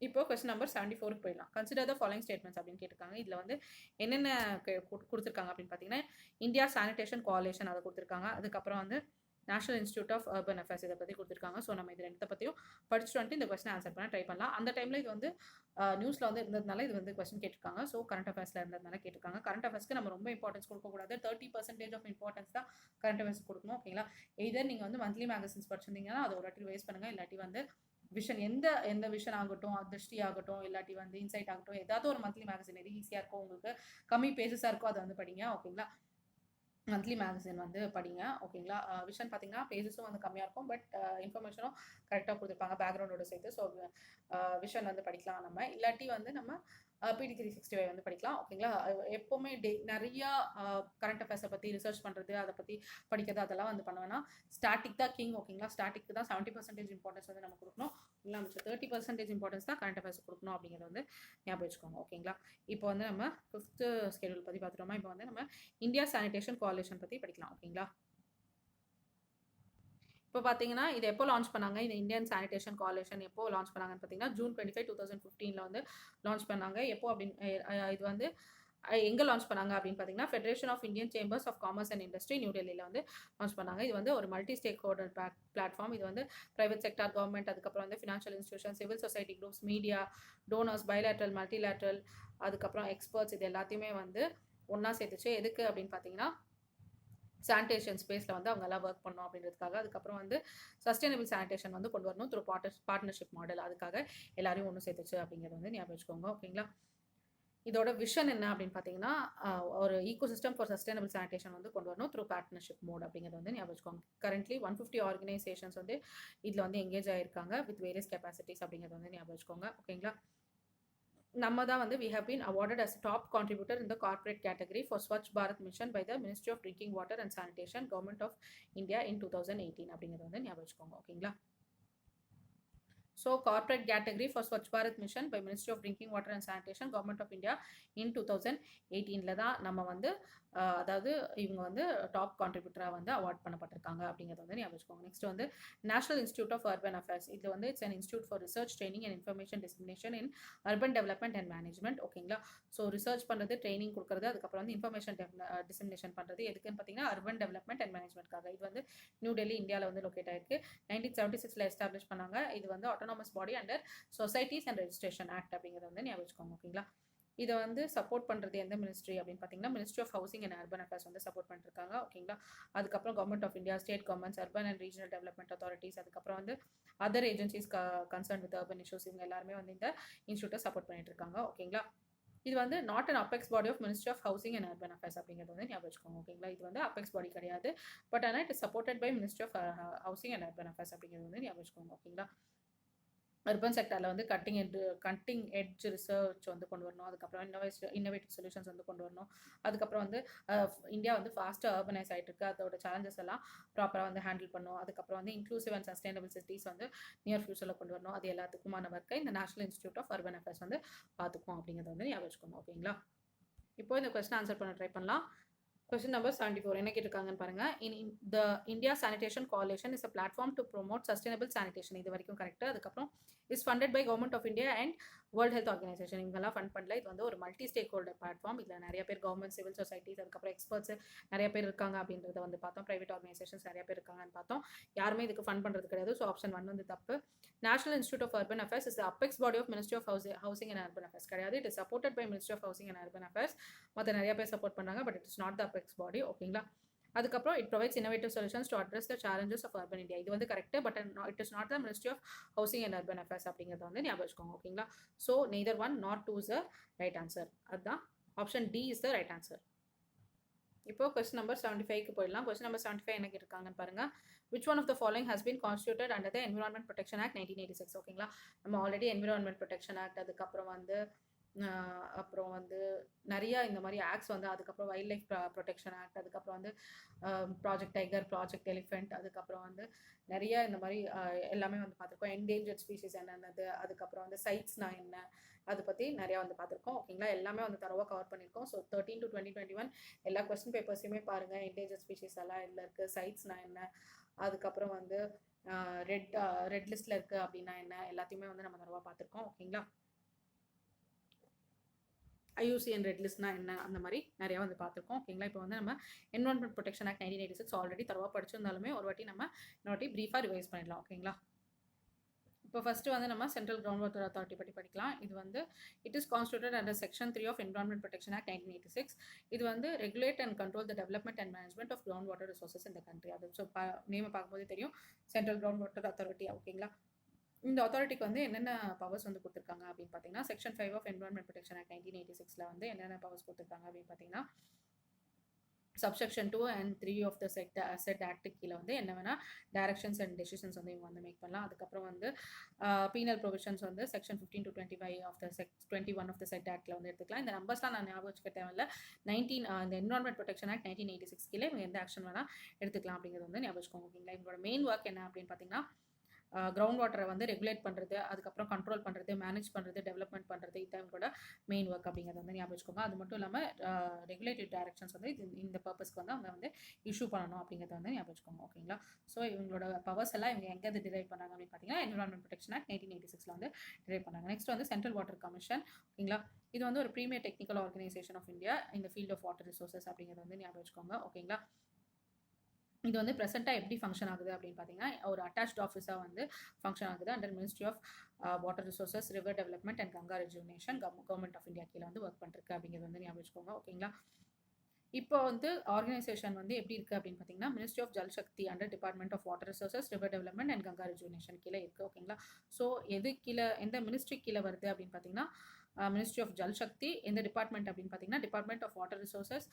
இப்போ கொஸ்டின் நம்பர் 74க்கு போயிடலாம். கன்சிடர் த ஃபாலோயிங் ஸ்டேட்மெண்ட்ஸ் அப்படின்னு கேட்டிருக்காங்க. இதில் வந்து என்னென்ன கொடுத்துருக்காங்க அப்படின்னு பார்த்தீங்கன்னா, இந்தியா சானிடேஷன் கோஆலிஷன் அதை கொடுத்துருக்காங்க. அதுக்கப்புறம் வந்து national institute of urban affairs இதை பற்றி கொடுத்துருக்காங்க. ஸோ நம்ம இது ரெண்டு பற்றியும் படிச்சுட்டு வந்துட்டு இந்த கொஸ்டின் ஆன்சர் பண்ண ட்ரை பண்ணலாம். அந்த டைமில் இது வந்து நியூஸில் வந்து இருந்ததுனால இது வந்து கொஸ்டின் கேட்டிருக்காங்க. ஸோ கரண்ட் அஃபேர்ஸில் இருந்ததுனால கேட்டிருக்காங்க. கரண்ட் அஃபேர்ஸ்க்கு நம்ம ரொம்ப இம்பார்ட்டன்ஸ் கொடுக்கக்கூடாது. 30% ஆஃப் இம்பார்ட்டன்ஸ் தான் கரண்ட் அஃபேர்ஸ் கொடுக்கணும். ஓகேங்களா? இதர் நீங்கள் வந்து மந்த்லி மேகசின்ஸ் படிச்சிருந்தீங்கன்னா அதை ஒரு வாட்டி வேஸ்ட் பண்ணுங்கள். இல்லாட்டி வந்து விஷன் எந்த விஷன் ஆகட்டும், திருஷ்டி ஆகட்டும், இல்லாட்டி வந்து இன்சைட் ஆகட்டும், ஏதாவது ஒரு மந்த்லி மேகசின் எது ஈஸியாக இருக்கும், உங்களுக்கு கம்மி பேஜஸாக இருக்கும், அதை வந்து படிங்க. ஓகேங்களா? மந்த்லி மேகசின் வந்து படிங்க. ஓகேங்களா? விஷன் பார்த்தீங்கன்னா பேஜஸும் வந்து கம்மியாக இருக்கும், பட் இன்ஃபர்மேஷனும் கரெக்டாக கொடுத்துருப்பாங்க பேக்ரவுண்டோட சேர்த்து. ஸோ விஷன் வந்து படிக்கலாம் நம்ம. இல்லாட்டி வந்து நம்ம PD 365 வந்து படிக்கலாம். ஓகேங்களா? எப்போவுமே நிறையா கரண்ட் அஃபேர்ஸை பற்றி ரிசர்ச் பண்ணுறது, அதை பற்றி படிக்கிறது, அதெல்லாம் வந்து பண்ணுவேன்னா ஸ்டாட்டிக் தான் கிங். ஓகேங்களா? ஸ்டாட்டிக்கு தான் 70% இம்பார்ட்டன்ஸ் வந்து நம்ம கொடுக்கணும். இல்லை மிச்சம் 30% இம்பார்ட்டன்ஸ் தான் கரண்ட் அஃபேர்ஸ் கொடுக்கணும் அப்படிங்கிறத வந்து ஞாபகம் வச்சுக்கோங்க. ஓகேங்களா? இப்போ வந்து நம்ம 5th schedule பற்றி பார்த்துட்டோமா. இப்போ வந்து நம்ம இந்தியா சானிடேஷன் கோஆலிஷன் பற்றி படிக்கலாம். ஓகேங்களா? இப்போ பார்த்தீங்கன்னா இது எப்போ லான்ச் பண்ணாங்க, இந்த இந்தியன் சானிடேஷன் கோஆலிஷன் எப்போ லான்ச் பண்ணாங்கன்னு பார்த்தீங்கன்னா June 25, 2015 வந்து லான்ச் பண்ணாங்க. எப்போ அப்படின்னு இது வந்து எங்கே லான்ச் பண்ணாங்க அப்படின்னு பார்த்தீங்கன்னா federation of Indian chambers of commerce and industry, new டெல்லியில் வந்து லான்ச் பண்ணாங்க. இது வந்து ஒரு மல்டி ஸ்டேக் ஹோல்டர் பிளாட்ஃபார்ம். இது வந்து பிரைவேட் செக்டார், கவர்மெண்ட், அதுக்கப்புறம் வந்து financial institution, civil society groups, media, donors, bilateral, multilateral, அதுக்கப்புறம் எக்ஸ்பர்ட்ஸ், இது எல்லாத்தையுமே வந்து ஒன்றா சேர்த்துச்சு. எதுக்கு அப்படின்னு பார்த்தீங்கன்னா சானிடேஷன் ஸ்பேஸில் வந்து அவங்க எல்லாம் ஒர்க் பண்ணணும் அப்படின்றதுக்காக. அதுக்கப்புறம் வந்து சஸ்டைனபிள் சானிடேஷன் வந்து கொண்டு வரணும் த்ரூ பார்ட்னர்ஷிப் மாடல். அதுக்காக எல்லாரையும் ஒன்று சேர்த்துச்சு அப்படிங்கிறது வந்து ஞாபகம் வச்சுக்கோங்க. ஓகேங்களா? இதோட விஷன் என்ன அப்படின்னு பார்த்தீங்கன்னா ஒரு ஈகோசிஸ்டம் ஃபார் சஸ்டைனபிள் சானிடேஷன் வந்து கொண்டு வரணும் த்ரூ பார்ட்னர்ஷிப் மோட் அப்படிங்கிறது வந்து ஞாபகம் வச்சுக்கோங்க. கரண்ட்லி 150 ஆர்கனைசேஷன்ஸ் வந்து இதில் வந்து எங்கேஜ் ஆகிருக்காங்க வித் வேரியஸ் கெப்பாசிட்டிஸ் அப்படிங்கிறது வந்து ஞாபகம் வச்சுக்கோங்க. ஓகேங்களா? நம்ம தான் வந்து we have been awarded as top contributor in the corporate category for Swachh Bharat mission by the Ministry of Drinking Water and Sanitation, Government of India in 2018 அப்படிங்கிறது வந்து ஞாபகம் வச்சுக்கோங்க. ஓகேங்களா? So corporate category for Swachh Bharat mission by ministry of drinking water and sanitation government of India in 2018 தான் நம்ம வந்து அதாவது இவங்க வந்து டாப் கான்ட்ரிபியூட்டராக வந்து அவார்ட் பண்ணப்பட்டிருக்காங்க அப்படிங்கிறத வந்து ஞாபகம் வச்சுக்கோங்க. நெக்ஸ்ட் வந்து national institute of urban affairs. இது வந்து it's an institute for research training and information dissemination in urban development and management. ஓகேங்களா. ஸோ ரிசர்ச் பண்ணுறது, ட்ரைனிங் கொடுக்குறது, அதுக்கப்புறம் வந்து இன்ஃபர்மேஷன் டிஸ்மினேஷன் பண்ணுறது எதுக்குன்னு பார்த்தீங்கன்னா அர்பன் டெவலப்மெண்ட் அண்ட் மேனேஜ்மெண்ட்காக. இது வந்து நியூ டெல்லி இந்தியாவில் வந்து லொக்கேட் ஆயிருக்கு. 1976 எஸ்டாப்ளிஷ் பண்ணாங்க. இது வந்து autonomous body under societies and registration act அப்படிங்கிறத வந்து ஞாபகம் வச்சுக்கோங்க. ஓகேங்களா. இதை வந்து சப்போர்ட் பண்ணுறது எந்த மினிஸ்ட்ரி அப்படின்னு பார்த்தீங்கன்னா ministry of housing and urban affairs வந்து சப்போர்ட் பண்ணிருக்காங்க. ஓகேங்களா. அதுக்கப்புறம் government of India, state governments, urban and regional development authorities, அதுக்கப்புறம் வந்து other agencies concern with urban issues, இவங்க எல்லாருமே வந்து இந்த இன்ஸ்டியூட்டை சப்போர்ட் பண்ணிட்டு இருக்காங்க. ஓகேங்களா. இது வந்து not an apex body of ministry of housing and urban affairs அப்படிங்கிறது வந்து ஞாபகம் வச்சுக்கோங்க. ஓகேங்களா. இது வந்து அபெக்ஸ் பாடி கிடையாது. பட் ஆனால் it is supported by ministry of housing and urban affairs அப்படிங்கிறது வந்து ஞாபகம் வச்சுக்கோங்க. ஓகேங்களா. அர்பன் செக்டரில் வந்து கட்டிங் எட்ஜ் ரிசர்ச் வந்து கொண்டு வரணும். அதுக்கப்புறம் இன்னோவேட்டிவ் சொல்யூஷன்ஸ் வந்து கொண்டு வரணும். அதுக்கப்புறம் வந்து இந்தியா வந்து ஃபாஸ்ட்டாக அர்பனைஸ் ஆகிட்டு இருக்கு. அதோட சேலஞ்சஸ் எல்லாம் ப்ராப்பராக வந்து ஹேண்டில் பண்ணணும். அதுக்கப்புறம் வந்து இன்க்ளூசிவ் அண்ட் சஸ்டைனபிள் சிட்டிஸ் வந்து நியர் ஃபியூச்சரில் கொண்டு வரணும். அது எல்லாத்துக்குமான ஒர்க்கை இந்த national institute of urban affairs வந்து பார்த்துக்கும் அப்படிங்கிறத வந்து ஞாபகம் வச்சுக்கோங்க. ஓகேங்களா. இப்போ இந்த கொஸ்டின் ஆன்சர் பண்ண ட்ரை பண்ணலாம். Question number 74 என்ன கேட்டிருக்காங்கன்னு பாருங்க. the India Sanitation Coalition is a platform to promote sustainable sanitation. இது வரைக்கும் கரெக்ட். அதுக்கப்புறம் is funded by Government of India and World Health Organization. இவங்கெல்லாம் ஃபண்ட் பண்ணல. இது வந்து ஒரு மல்டி ஸ்டேக் ஹோல்டர் பிளாட்ஃபார்ம். இதில் நிறைய பேர் கவர்மெண்ட், சிவில் சொசைட்டிஸ், அதுக்கப்புறம் எக்ஸ்பர்ட்ஸ் நிறைய பேர் இருக்காங்க அப்படின்றத வந்து பார்த்தோம். ப்ரைவேட் ஆர்கனைசேஷன்ஸ் நிறைய பேர் இருக்காங்கன்னு பார்த்தோம். யாருமே இதுக்கு ஃபண்ட் பண்ணுறது கிடையாது. ஸோ ஆப்ஷன் 1 வந்து தப்பு. National institute of urban affairs is apex body of ministry of housing and urban affairs கிடையாது. It is supported by ministry of housing and urban affairs. மற்ற நிறைய பேர் சப்போர்ட் பண்ணாங்க. But it is not the apex body. ஓகேங்களா. அதுக்கப்புறம் it provides innovative solutions to address the challenges of urban India. இது வந்து correct. But it is not the ministry of housing and urban affairs அப்படிங்கிறத வந்து ஞாபகம் வச்சுக்கோங்க. ஓகேங்களா. So neither 1 not 2 is the right answer. அதுதான் option D is the right answer. இப்போ question number 75க்கு போயிடலாம். கொஸ்டின் நம்பர் 75 என்ன கேட்டிருக்காங்கன்னு பாருங்க. which one of the following has been constituted under the Environment Protection Act 1986? ஓகேங்களா. நம்ம ஆல்ரெடி Environment Protection Act, அதுக்கப்புறம் வந்து நிறைய இந்த மாதிரி ஆக்ட்ஸ் வந்து, அதுக்கப்புறம் வைல்ட் லைஃப் ப்ரொடெக்ஷன் ஆக்ட், அதுக்கப்புறம் வந்து ப்ராஜெக்ட் டைகர், ப்ராஜெக்ட் எலிஃபென்ட், அதுக்கப்புறம் வந்து நிறைய இந்த மாதிரி எல்லாமே வந்து பார்த்துருக்கோம். என்டேஞ்சர்ட் ஸ்பீஷிஸ் என்னென்னது, அதுக்கப்புறம் வந்து சைட்ஸ்னா என்ன, அதை பற்றி நிறையா வந்து பார்த்துருக்கோம். ஓகேங்களா. எல்லாமே வந்து தரவாக கவர் பண்ணியிருக்கோம். ஸோ 13 to 2021 எல்லா கொஸ்டின் பேப்பர்ஸையுமே பாருங்கள். என்டேஞ்சர்ட் ஸ்பீஷிஸ் எல்லாம் எதில் இருக்குது, சைட்ஸ்னா என்ன, அதுக்கப்புறம் வந்து ரெட் லிஸ்ட்டில் இருக்குது அப்படின்னா என்ன, எல்லாத்தையுமே வந்து நம்ம தரவாக பார்த்துருக்கோம். ஓகேங்களா. IUCN ரெட் லிஸ்ட்னா என்ன, அந்த மாதிரி நிறையா வந்து பார்த்துருக்கோம். ஓகேங்களா. இப்போ வந்து நம்ம என்விரான்மெண்ட் ப்ரொடெக்ஷன் ஆக்ட் 1986 ஆல்ரெடி தரவாக படிச்சிருந்தாலுமே ஒரு வாட்டி நம்ம இன்னொரு ப்ரீஃபாக ரிவைஸ் பண்ணிடலாம். ஓகேங்களா. இப்போ ஃபஸ்ட்டு வந்து நம்ம சென்ட்ரல் கிரவுண்ட் வாட்டர் அத்தாரிட்டி பற்றி படிக்கலாம். இது வந்து it is constituted under section 3 of environment protection act 1986. இது வந்து regulate and control the development and management of ground water resources இந்த கண்ட்ரி. அது ஸோ நேமை பார்க்கும்போது தெரியும், சென்ட்ரல் கிரவுண்ட் வாட்டர் அத்தாரிட்டி. ஓகேங்களா. இந்த அத்தாரிட்டிக்கு வந்து என்னென்ன பவர்ஸ் வந்து கொடுத்துருக்காங்க அப்படின்னு பார்த்தீங்கன்னா section 5 of environment protection act 1986 வந்து என்னென்ன பவர்ஸ் கொடுத்துருக்காங்க அப்படின்னு பார்த்தீங்கன்னா subsection 2 and 3 of the said act கீழே வந்து என்ன வேணால் டைரக்ஷன்ஸ் அண்ட் டெசிஷன்ஸ் வந்து இவங்க வந்து மேக் பண்ணலாம். அதுக்கப்புறம் வந்து பீனல் ப்ரொவிஷன்ஸ் வந்து section 15 to 25 of the 21 of the set ஆக்டில் வந்து எடுத்துக்கலாம். இந்த நம்பர்ஸ்லாம் நான் ஞாபகம் வச்சுக்க தேவையில்ல. இந்த என்விரான்மெண்ட் ப்ரொடெக்ஷன் ஆக்ட் 1986 கீழே இவங்க எந்த ஆக்ஷன் வேணால் எடுத்துக்கலாம் அப்படிங்கிறது வந்து ஞாபகம் வச்சுக்கோங்க. ஓகேங்களா. இவங்களோட மெயின் ஒர்க் என்ன அப்படின்னு பார்த்தீங்கன்னா கிரவுண்ட் வாட்டரை வந்து ரெகுலேட் பண்ணுறது, அதுக்கப்புறம் கண்ட்ரோல் பண்ணுறது, மேனேஜ் பண்ணுறது, டெவலப்மெண்ட் பண்ணுறது, இதுதான் கூட மெயின் ஒர்க் அப்படிங்கிறத வந்து ஞாபகம் வச்சுக்கோங்க. அது மட்டும் இல்லாமல் ரெகுலேட்டிவ் டைரக்ஷன்ஸ் வந்து இந்த பர்பஸ்க்கு வந்து அவங்க வந்து இஷ்யூ பண்ணணும் அப்படிங்கிறத வந்து ஞாபகம் வச்சுக்கோங்க. ஓகேங்களா. ஸோ இவங்களோட பவர்ஸ் எல்லாம் இவங்க எங்கே டிரைவ் பண்ணாங்க அப்படின்னு பார்த்தீங்கன்னா என்விரான்மெண்ட் ப்ரொடெக்ஷன் ஆக்ட் 1986 வந்து டிரைவ் பண்ணாங்க. நெக்ஸ்ட் வந்து சென்ட்ரல் வாட்டர் கமிஷன். ஓகேங்களா. இது வந்து ஒரு premier technical organisation of India இந்த ஃபீல்ட் ஆஃப் வாட்டர் ரிசோர்சஸ் அப்படிங்கிறத வந்து ஞாபகம் வச்சுக்கோங்க. ஓகேங்களா. இது வந்து ப்ரெசென்ட்டாக எப்படி ஃபங்க்ஷன் ஆகுது அப்படின்னு பார்த்தீங்கன்னா ஒரு அட்டாச்ட் ஆஃபீஸாக வந்து ஃபங்க்ஷன் ஆகுது under ministry of water resources, river development and Ganga rejuvenation, government of India கீழே வந்து ஒர்க் பண்ணிருக்கு அப்படிங்கிறது வந்து ஞாபகம் வச்சுக்கோங்க. ஓகேங்களா. இப்போ வந்து ஆர்கனைசேஷன் வந்து எப்படி இருக்குது அப்படின்னு பார்த்தீங்கன்னா ministry of Jal Shakti under department of water resources, river development and Ganga rejuvenation கீழே இருக்குது. ஓகேங்களா. ஸோ எது கீழே எந்த மினிஸ்ட்ரி கீழே வருது அப்படின்னு பார்த்தீங்கன்னா மினிஸ்ட்ரி ஆஃப் ஜல் சக்தி. எந்த டிபார்ட்மெண்ட் அப்படின்னு பார்த்தீங்கன்னா department of water resources,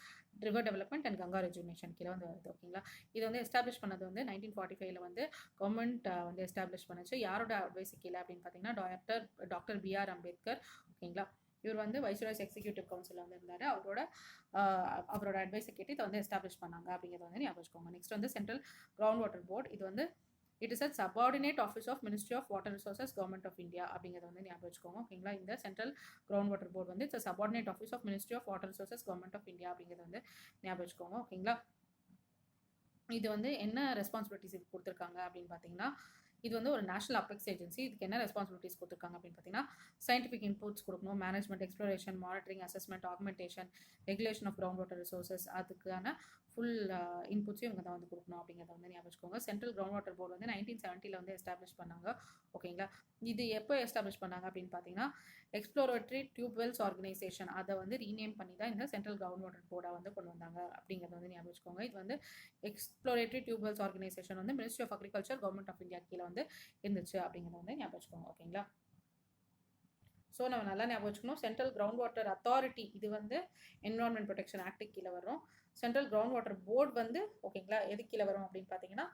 river development and Ganga rejuvenation கீழே வந்து வருது. ஓகேங்களா. இது வந்து எஸ்டாப்ளிஷ் பண்ணது வந்து 1945 வந்து கவர்மெண்ட் வந்து எஸ்டாப்ளிஷ் பண்ணுச்சு. யாரோட அட்வைஸ் கீழே அப்படின்னு பார்த்தீங்கன்னா டாக்டர் B.R. அம்பேத்கர். ஓகேங்களா. இவர் வந்து வைஸ்ராய்ஸ் எக்ஸிக்யூட்டிவ் கவுன்சில் வந்து இருந்தார். அவரோட அட்வைஸை கேட்டு இதை வந்து எஸ்டாப்ளிஷ் பண்ணாங்க அப்படிங்கிறத வந்து ஞாபகம் வச்சுக்கோங்க. நெக்ஸ்ட் வந்து சென்ட்ரல் கிரவுண்ட் வாட்டர் போர்டு. இது வந்து it is a subordinate office of ministry of water resources government of India அப்படிங்கிறத வந்து ஞாபகம் வச்சுக்கோங்க ஓகேங்களா. இந்த சென்ட்ரல் கிரவுண்ட் வாட்டர் போர்டு வந்து it's subordinate office of ministry of water resources government of India அப்படிங்கிறத வந்து ஞாபகம் வச்சுக்கோங்க ஓகேங்களா. இது வந்து என்ன ரெஸ்பான்சிபிலிட்டிஸ் இது கொடுத்துருக்காங்க அப்படின்னு பார்த்தீங்கன்னா, இது வந்து ஒரு நேஷனல் அபெக்ஸ் ஏஜென்சி. இதுக்கு என்ன ரெஸ்பான்சிபிலிட்டிஸ் கொடுத்துருக்காங்க அப்படின்னு பார்த்தீங்கன்னா, சயின்டிஃபிக் இன்புட்ஸ் கொடுக்கணும், management, exploration, monitoring, assessment, augmentation, regulation of ground water resources, அதுக்கான ஃபுல் இன்புட்ஸையும் இவங்க தான் வந்து கொடுக்கணும் அப்படிங்கிறத வந்து ஞாபகம் வச்சுக்கோங்க. சென்ட்ரல் கிரவுண்ட் வாட்டர் போர்டு வந்து 1970 வந்து எஸ்டாப்ளிஷ் பண்ணாங்க ஓகேங்களா. இது எப்போ எஸ்டாப்ளிஷ் பண்ணாங்க அப்படின்னு பார்த்தீங்கன்னா, எக்ஸ்ப்ளோரேட்டரி டியூப்வெல்ஸ் ஆர்கனைசேஷன் அதை வந்து ரீநேம் பண்ணி தான் இந்த சென்ட்ரல் கிரவுண்ட் வாட்டர் போர்டை வந்து கொண்டு வந்தாங்க அப்படிங்கிறத வந்து ஞாபகம் வச்சுக்கோங்க. இது வந்து எக்ஸ்ப்ளோரேட்டரி டியூப்வெல்ஸ் ஆர்கனைசேஷன் வந்து ministry of agriculture government of India கீழே வந்து இருந்துச்சு அப்படிங்கிறத வந்து ஞாபகம் வச்சுக்கோங்க ஓகேங்களா. ஸோ நம்ம நல்லா ஞாபகம் வச்சுக்கணும். சென்ட்ரல் கிரவுண்ட் வாட்டர் அத்தாரிட்டி இது வந்து என்விரான்மெண்ட் ப்ரொடெக்ஷன் ஆக்ட் கீழே வரும். சென்ட்ரல் கிரவுண்ட் வாட்டர் போர்டு வந்து ஓகேங்களா எது கீழே வரும் அப்படின்னு பார்த்தீங்கன்னா,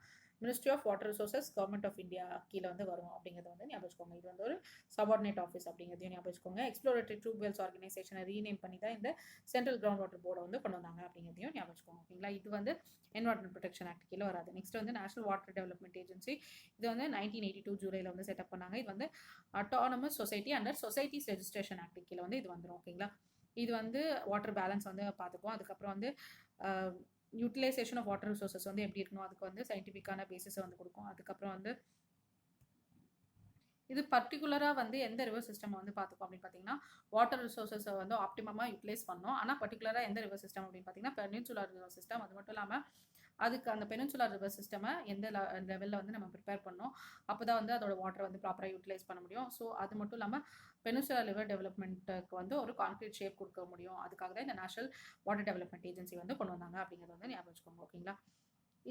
ministry of water resources government of India கீழே வந்து வரும் அப்படிங்கிறத வந்து ஞாபகம் வச்சுக்கோங்க. இது வந்து ஒரு சபார்டினேட் ஆஃபீஸ் அப்படிங்கிறதையும் ஞாபகம் வச்சுக்கோங்க. எக்ஸ்ப்ளோரேட்டரி டியூப்வெல்ஸ் ஆர்கனைசேஷனை ரீநேம் பண்ணி தான் இந்த சென்ட்ரல் கிரவுண்ட் வாட்டர் போர்டை வந்து கொண்டு வந்தாங்க அப்படிங்கிறதையும் ஞாபகம் வச்சுக்கோங்க ஓகேங்களா. இது வந்து என்விரான்மெண்ட் ப்ரொடெக்ஷன் ஆக்ட் கீழே வராது. நெக்ஸ்ட் வந்து நேஷனல் வாட்டர் டெவலப்மெண்ட் ஏஜென்சி. இது வந்து 1982 ஜூலையில் வந்து செட்டப் பண்ணாங்க. இது வந்து autonomous society under societies registration act கீழே வந்து இது வந்துடும் ஓகேங்களா. இது வந்து வாட்டர் பேலன்ஸ் வந்து பார்த்துக்குவோம். அதுக்கப்புறம் வந்து யூட்டிலைசேஷன் ஆஃப் வாட்டர் ரிசோர்சஸ் வந்து எப்படி இருக்கணும், அதுக்கு வந்து சயின்டிஃபிக்கான பேசிஸை வந்து கொடுக்கும். அதுக்கப்புறம் வந்து இது பர்டிகுலராக வந்து எந்த ரிவர் சிஸ்டம் வந்து பார்த்துக்கோம் அப்படின்னு பார்த்தீங்கன்னா, வாட்டர் ரிசோர்ஸஸை வந்து ஆப்டிமமாக யூட்டிலைஸ் பண்ணோம். ஆனால் பர்டிகுலராக எந்த ரிவர் சிஸ்டம் அப்படின்னு பார்த்தீங்கன்னா, பெனின்சுலர் ரிவர் சிஸ்டம். அது மட்டும் இல்லாமல் அதுக்கு அந்த பெனின்சுலர் ரிவர் சிஸ்டமை எந்த லெவலில் வந்து நம்ம ப்ரிப்பேர் பண்ணோம், அப்போ தான் வந்து அதோட வாட்டரை வந்து ப்ராப்பராக யூட்டிலைஸ் பண்ண முடியும். ஸோ அது மட்டும் இல்லாமல் பெனின்சுலர் ரிவர் டெவலப்மெண்ட்டுக்கு வந்து ஒரு கான்க்ரீட் ஷேப் கொடுக்க முடியும். அதுக்காக தான் இந்த நேஷனல் வாட்டர் டெவலப்மெண்ட் ஏஜென்சி வந்து கொண்டு வந்தாங்க அப்படிங்கிறத வந்து ஞாபகம் வச்சுக்கோங்க ஓகேங்களா.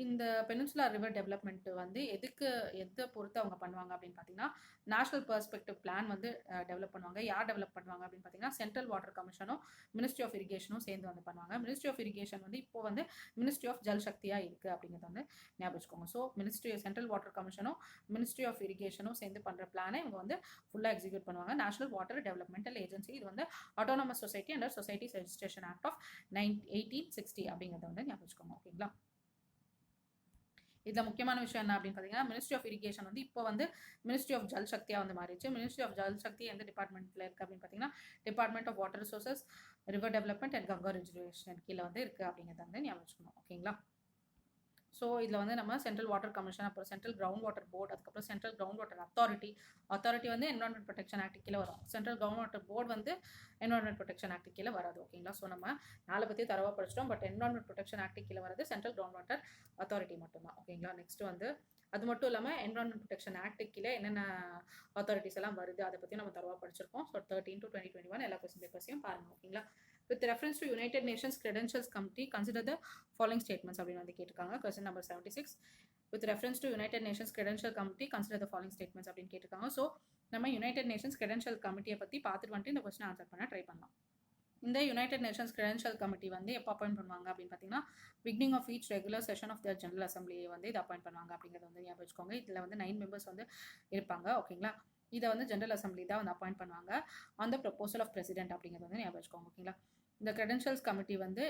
இந்த பெனின்சுலர் ரிவர் டெவலப்மெண்ட் வந்து எதை பொறுத்து அவங்க பண்ணுவாங்க அப்படின்னு பார்த்தீங்கன்னா, நேஷனல் பெர்ஸ்பெக்டிவ் பிளான் வந்து டெவலப் பண்ணுவாங்க. யார் டெவலப் பண்ணுவாங்க அப்படின்னு பார்த்தீங்கன்னா, சென்ட்ரல் வாட்டர் கமிஷனும் மினிஸ்ட்ரி ஆஃப் இரிகேஷனும் சேர்ந்து வந்து பண்ணுவாங்க. மினிஸ்ட்ரி ஆஃப் இரிகேஷன் வந்து இப்போ வந்து மினிஸ்ட்ரி ஆஃப் ஜல் சக்தியாக இருக்குது அப்படிங்கிறத வந்து ஞாபகம் வச்சுக்கோங்க. ஸோ சென்ட்ரல் வாட்டர் கமிஷனும் மினிஸ்ட்ரி ஆஃப் இரிகேஷனும் சேர்ந்து பண்ணுற பிளானை இவங்க வந்து ஃபுல்லாக எக்ஸிக்யூட் பண்ணுவாங்க. நேஷனல் வாட்டர் டெவலப்மெண்டல் ஏஜென்சி இது வந்து autonomous society under societies registration act of 1860 அப்படிங்கிறத வந்து ஞாபகம் வச்சுக்கோங்க ஓகேங்களா. இதில் முக்கியமான விஷயம் என்ன அப்படின்னு பார்த்தீங்கன்னா, மினிஸ்ட்ரி ஆஃப் இரிகேஷன் வந்து இப்போ வந்து மினிஸ்ட்ரி ஆஃப் ஜல் சக்தியாக வந்து மாறிடுச்சு. மினிஸ்ட்ரி ஆஃப் ஜல் சக்தி எந்த டிபார்ட்மெண்ட்டில் இருக்குது அப்படின்னு பார்த்தீங்கன்னா, department of water resources, river development and Ganga rejuvenation கீழே வந்து இருக்குது அப்படிங்கிறத வந்து ஞாபகம் வச்சுக்கணும் ஓகேங்களா. ஸோ இதில் வந்து நம்ம சென்ட்ரல் வாட்டர் கமிஷன், அப்புறம் சென்ட்ரல் கிரவுண்ட் வாட்டர் போர்டு, அதுக்கப்புறம் சென்ட்ரல் கிரவுண்ட் வாட்டர் அத்தாரிட்டி வந்து என்விரான்மெண்ட் ப்ரொடெக்ஷன் ஆக்ட் கீழே வரும். சென்ட்ரல் கிரவுண்ட் வாட்டர் போர்டு வந்து என்விரான்மெண்ட் ப்ரொடெக்ஷன் ஆக்ட் கீழே வராது ஓகேங்களா. ஸோ நம்ம நாளை பற்றி தரவாக படிச்சிட்டோம். பட் என்விரான்மெண்ட் ப்ரொடெக்ஷன் ஆக்ட் கீழே வரது சென்ட்ரல் கிரவுண்ட் வாட்டர் அத்தாரிட்டி மட்டும்தான் ஓகேங்களா. நெக்ஸ்ட் வந்து அது மட்டும் இல்லாமல் என்விரான்மெண்ட் ப்ரொடெக்ஷன் ஆக்ட் கீழே என்னென்ன அத்தாரிட்டிஸ் எல்லாம் வருது அதை பற்றி நம்ம தரவாக படிச்சிருக்கோம். ஸோ 13 to 2021 எல்லா கொஸ்டின் பேப்பர்ஸையும் பாருங்கள் ஓகேங்களா. With reference to United Nations Credentials Committee, consider the following statements அப்படின்னு வந்து கேட்டிருக்காங்க. Question number 76. With reference to United Nations Credential Committee, consider the following statements அப்படின்னு கேட்டிருக்காங்க. ஸோ நம்ம யுனைடெட் நேஷன்ஸ் கிரெடென்ஷியல் கமிட்டியை பற்றி பார்த்துட்டு வந்துட்டு இந்த கொஸ்டின் ஆன்சர் பண்ண ட்ரை பண்ணலாம். இந்த யுனைடெட் நேஷன்ஸ் கிரெடென்ஷியல் கமிட்டி வந்து எப்போ அப்பாயிண்ட் பண்ணுவாங்க அப்படின்னு பார்த்தீங்கன்னா, beginning of each regular session of the general அசம்பிளியை வந்து இதை அப்பாயிண்ட் பண்ணுவாங்க அப்படிங்கிறத வந்து ஞாபகம் வச்சுக்கோங்க. இதில் வந்து 9 மெம்பர்ஸ் வந்து இருப்பாங்க ஓகேங்களா. இதை வந்து ஜெனரல் அசம்பிளி தான் வந்து அப்பாயிண்ட் பண்ணுவாங்க on the proposal of president அப்படிங்கிறது வந்து ஞாபகம் வச்சுக்கோங்க ஓகேங்களா. இந்த கிரெடென்ஷியல்ஸ் கமிட்டி வந்து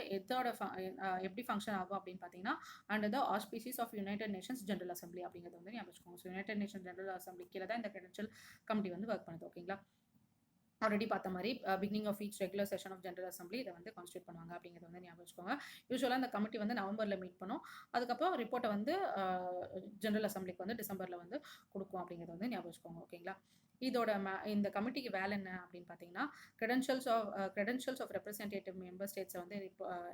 எப்படி ஃபங்க்ஷன் ஆகும் அப்படின்னு பார்த்தீங்கன்னா, under the auspices of United Nations general Assembly அப்படிங்கிறது வந்து ஞாபகம் வச்சுக்கோங்க. So United Nations general Assembly கீழே தான் இந்த கிரெடென்ஷியல் கமிட்டி வந்து ஒர்க் பண்ணுது ஓகேங்களா. ஆல்ரெடி பார்த்த மாதிரி beginning of each regular session of general assembly இதை வந்து கான்ஸ்டியூட் பண்ணுவாங்க அப்படிங்கிறது வந்து ஞாபகம் வச்சுக்கோங்க. யூஸ்வலாக இந்த கமிட்டி வந்து நவம்பரில் மீட் பண்ணும். அதுக்கப்புறம் ரிப்போர்ட்டை வந்து ஜெனரல் அசம்பிளிக்கு வந்து டிசம்பரில் வந்து கொடுக்கும் அப்படிங்கிறது வந்து ஞாபகம் வச்சுக்கோங்க ஓகேங்களா. இதோட இந்த கமிட்டிக்கு வேலை என்ன அப்படின்னு பார்த்தீங்கன்னா, கிரெடென்ஷியல்ஸ் ஆஃப் ரெப்ரசன்டேட்டிவ் மெம்பர் ஸ்டேட்ஸை வந்து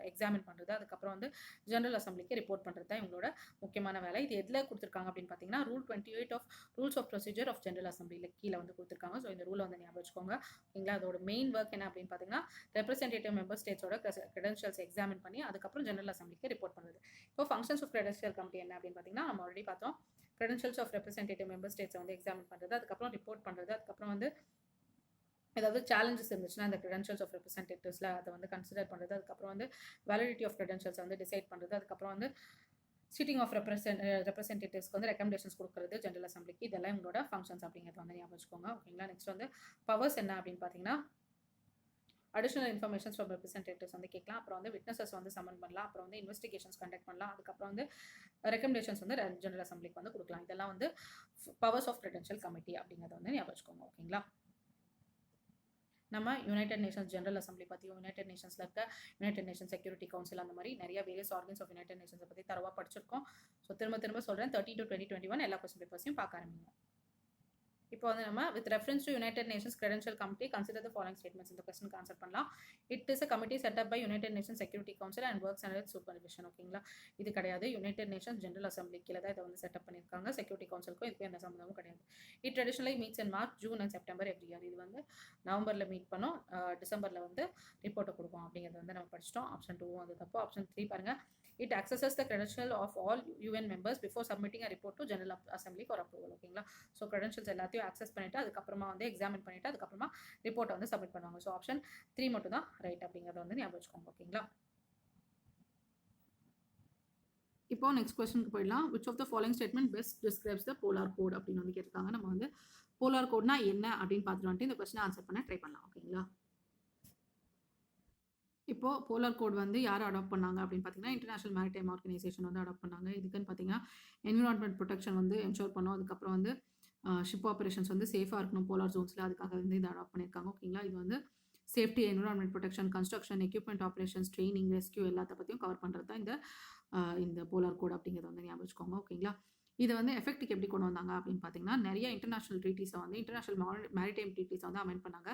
எக்ஸாமின் பண்ணுறது, அதுக்கப்புறம் வந்து ஜெனரல் அசம்பிளிக்கு ரிப்போர்ட் பண்ணுறது தான் இவங்களோட முக்கியமான வேலை. இது எதில் கொடுத்துருக்காங்க அப்படின்னு பார்த்தீங்கன்னா, rule 28 of rules of procedure of general அசம்பிளியில் கீழே வந்து கொடுத்துருக்காங்க. ஸோ இந்த ரூலை வந்து ஞாபகம் வச்சுக்கோங்க ஓகேங்களா. அதோட மெயின் ஒர்க் என்ன அப்படின்னு பார்த்தீங்கன்னா, ரெப்ரசன்டேட்டிவ் மெம்பர் ஸ்டேட்ஸோட கிரெடென்ஷியல்ஸ் எக்ஸாமின் பண்ணி அதுக்கப்புறம் ஜெனரல் அசம்பிளிக்கு ரிப்போர்ட் பண்ணுறது. இப்போ ஃபங்க்ஷன்ஸ் ஆஃப் கிரெடென்ஷியல் கமிட்டி என்ன அப்படின்னு பார்த்தீங்கன்னா, நம்ம ஆல்ரெடி பார்த்தோம். கிரெடென்ஷியல்ஸ் ஆஃப் ரெப்ரசன்டேட்டிவ் மெம்பர் ஸ்டேட்ஸை வந்து எக்ஸாமின் பண்ணுறது, அதுக்கப்புறம் ரிப்போர்ட் பண்ணுறது, அதுக்கப்புறம் வந்து ஏதாவது சேலஞ்சஸ் இருந்துச்சுன்னா இந்த கிரெடென்ஷியல்ஸ் ஆஃப் ரெப்ரசன்டேட்டிவ்ஸில் அதை வந்து கன்சிடர் பண்ணுறது, அதுக்கப்புறம் வந்து வேலிடிட்டி ஆஃப் கிரெடென்ஷியல்ஸை வந்து டிசைட் பண்ணுறது, அதுக்கப்புறம் வந்து சிட்டிங் ஆஃப் ரெப்ரசன்டேட்டிவ்ஸ்க்கு வந்து ரெக்கமெண்டேஷன்ஸ் கொடுக்குறது ஜெனரல் அசம்பிளிக்கு. இதெல்லாம் இவங்களோட ஃபங்க்ஷன்ஸ் அப்படிங்கிறது வந்து ஞாபகம் வச்சுக்கோங்க ஓகேங்களா. நெக்ஸ்ட் வந்து பவர்ஸ் என்ன அப்படின்னு பார்த்தீங்கன்னா, அடிஷனல் இன்ஃபர்மேஷன்ஸ் ஃப்ரம் ரெப்ரசன்டேட்டிவ்ஸ் வந்து கேட்கலாம். அப்புறம் வந்து விட்னஸஸ் வந்து சம்மன் பண்ணலாம். அப்புறம் வந்து இன்வெஸ்டிகேஷன்ஸ் கண்டக்ட் பண்ணலாம். அதுக்கப்புறம் வந்து ரெக்கமெண்டேஷன்ஸ் வந்து ஜெனரல் அசம்பிளிக்கு வந்து கொடுக்கலாம். இதெல்லாம் வந்து பவர்ஸ் ஆஃப் ப்ரிடென்ஷியல் கமிட்டி அப்படிங்கிறத வந்து ஞாபகம் வச்சுக்கோங்க. ஓகேங்களா? நம்ம யுனைடெட் நேஷன்ஸ் ஜெனரல் அசம்பிளி பற்றியும் யுனைடெட் நேஷன்ஸில் இருக்க யுனைடெட் நேஷன் செக்யூரிட்டி கவுன்சில் அந்த மாதிரி நிறைய வேரியஸ் ஆர்கன்ஸ் ஆஃப் யுனைடெட் நேஷன்ஸை பற்றி தரவாக படிச்சிருக்கோம். ஸோ திரும்ப சொல்கிறேன், 30 to 2021 எல்லா கொஸ்டின் பேப்பர்ஸையும் பார்க்க ஆரம்பிங்க. இப்போ வந்து நம்ம with reference to United Nations credential committee consider the following statements. இந்த கொஸ்டினுக்கு ஆன்சர் பண்ணலாம். It is a committee set up by United nation security council and works under its supervision. ஓகேங்களா? இது கிடையாது. யுனைடெட் நேஷன்ஸ் ஜெனரல் அசம்பிளி கீழே தான் இதை வந்து செட்டப் பண்ணியிருக்காங்க. செக்யூரிட்டி கவுன்சிலுக்கும் இதுக்கு எந்த சம்மந்தமும் கிடையாது. It traditionally meets in March, June and September every year. இது வந்து நவம்பரில் மீட் பண்ணோம், டிசம்பரில் வந்து ரிப்போர்ட்டை கொடுக்கும் அப்படிங்கிறது வந்து நம்ம படிச்சிட்டோம். ஆப்ஷன் 2 வந்து தப்பு. ஆப்ஷன் 3 பாருங்க. It accesses the credential of all UN members before submitting a report to General Assembly for approval. ஓகேங்களா? ஸோ credentials எல்லாத்தையும் access பண்ணிட்டு அதுக்கப்புறமா வந்து எக்ஸாமின் பண்ணிட்டு அதுக்கப்புறமா ரிப்போர்ட்டை வந்து சப்மிட் பண்ணுவாங்க. ஸோ ஆப்ஷன் 3 மட்டும் தான் ரைட் அப்படிங்கிறத வந்து ஞாபகம் வச்சுக்கோங்க. ஓகேங்களா? இப்போ நெக்ஸ்ட் கொஸ்டினுக்கு போயிடலாம். Which of the following statement best describes the polar code அப்படின்னு வந்து கேட்டிருக்காங்க. நம்ம வந்து போலார் கோட்னா என்ன அப்படின்னு பார்த்துட்டு வந்துட்டு இந்த கொஸ்டினை ஆன்சர் பண்ண ட்ரை பண்ணலாம். ஓகேங்களா? இப்போ போலார் கோட் வந்து யார் அடாப்ட் பண்ணாங்க அப்படின்னு பார்த்தீங்கன்னா இன்டர்நேஷனல் மேரிடைம் ஆர்கனைசேஷன் வந்து அடாப்ட் பண்ணாங்க. இதுக்குன்னு பார்த்தீங்கன்னா என்விரான்மெண்ட் ப்ரொடெக்ஷன் வந்து என்ஷோர் பண்ணோம். அதுக்கப்புறம் வந்து ஷிப் ஆப்ரேஷன்ஸ் வந்து சேஃபாக இருக்கணும் போலார் ஜோன்ஸில், அதுக்காக வந்து இதை அடாப்ட் பண்ணியிருக்காங்க. ஓகேங்களா? இது வந்து safety, environment protection, construction, equipment operations, training, rescue எல்லாத்த பற்றியும் கவர் பண்ணுறது தான் இந்த போலார் கோட் அப்படிங்கிறத வந்து ஞாபகம் வச்சுக்கோங்க. ஓகேங்களா? இதை வந்து எஃபெக்ட்டுக்கு எப்படி கொண்டு வந்தாங்க அப்படின்னு பார்த்தீங்கன்னா நிறைய இன்டர்நேஷனல் ட்ரீட்டிஸை வந்து இன்டர்நேஷனல் மேரிடைம் ட்ரீட்டிஸை வந்து அமெண்ட் பண்ணாங்க.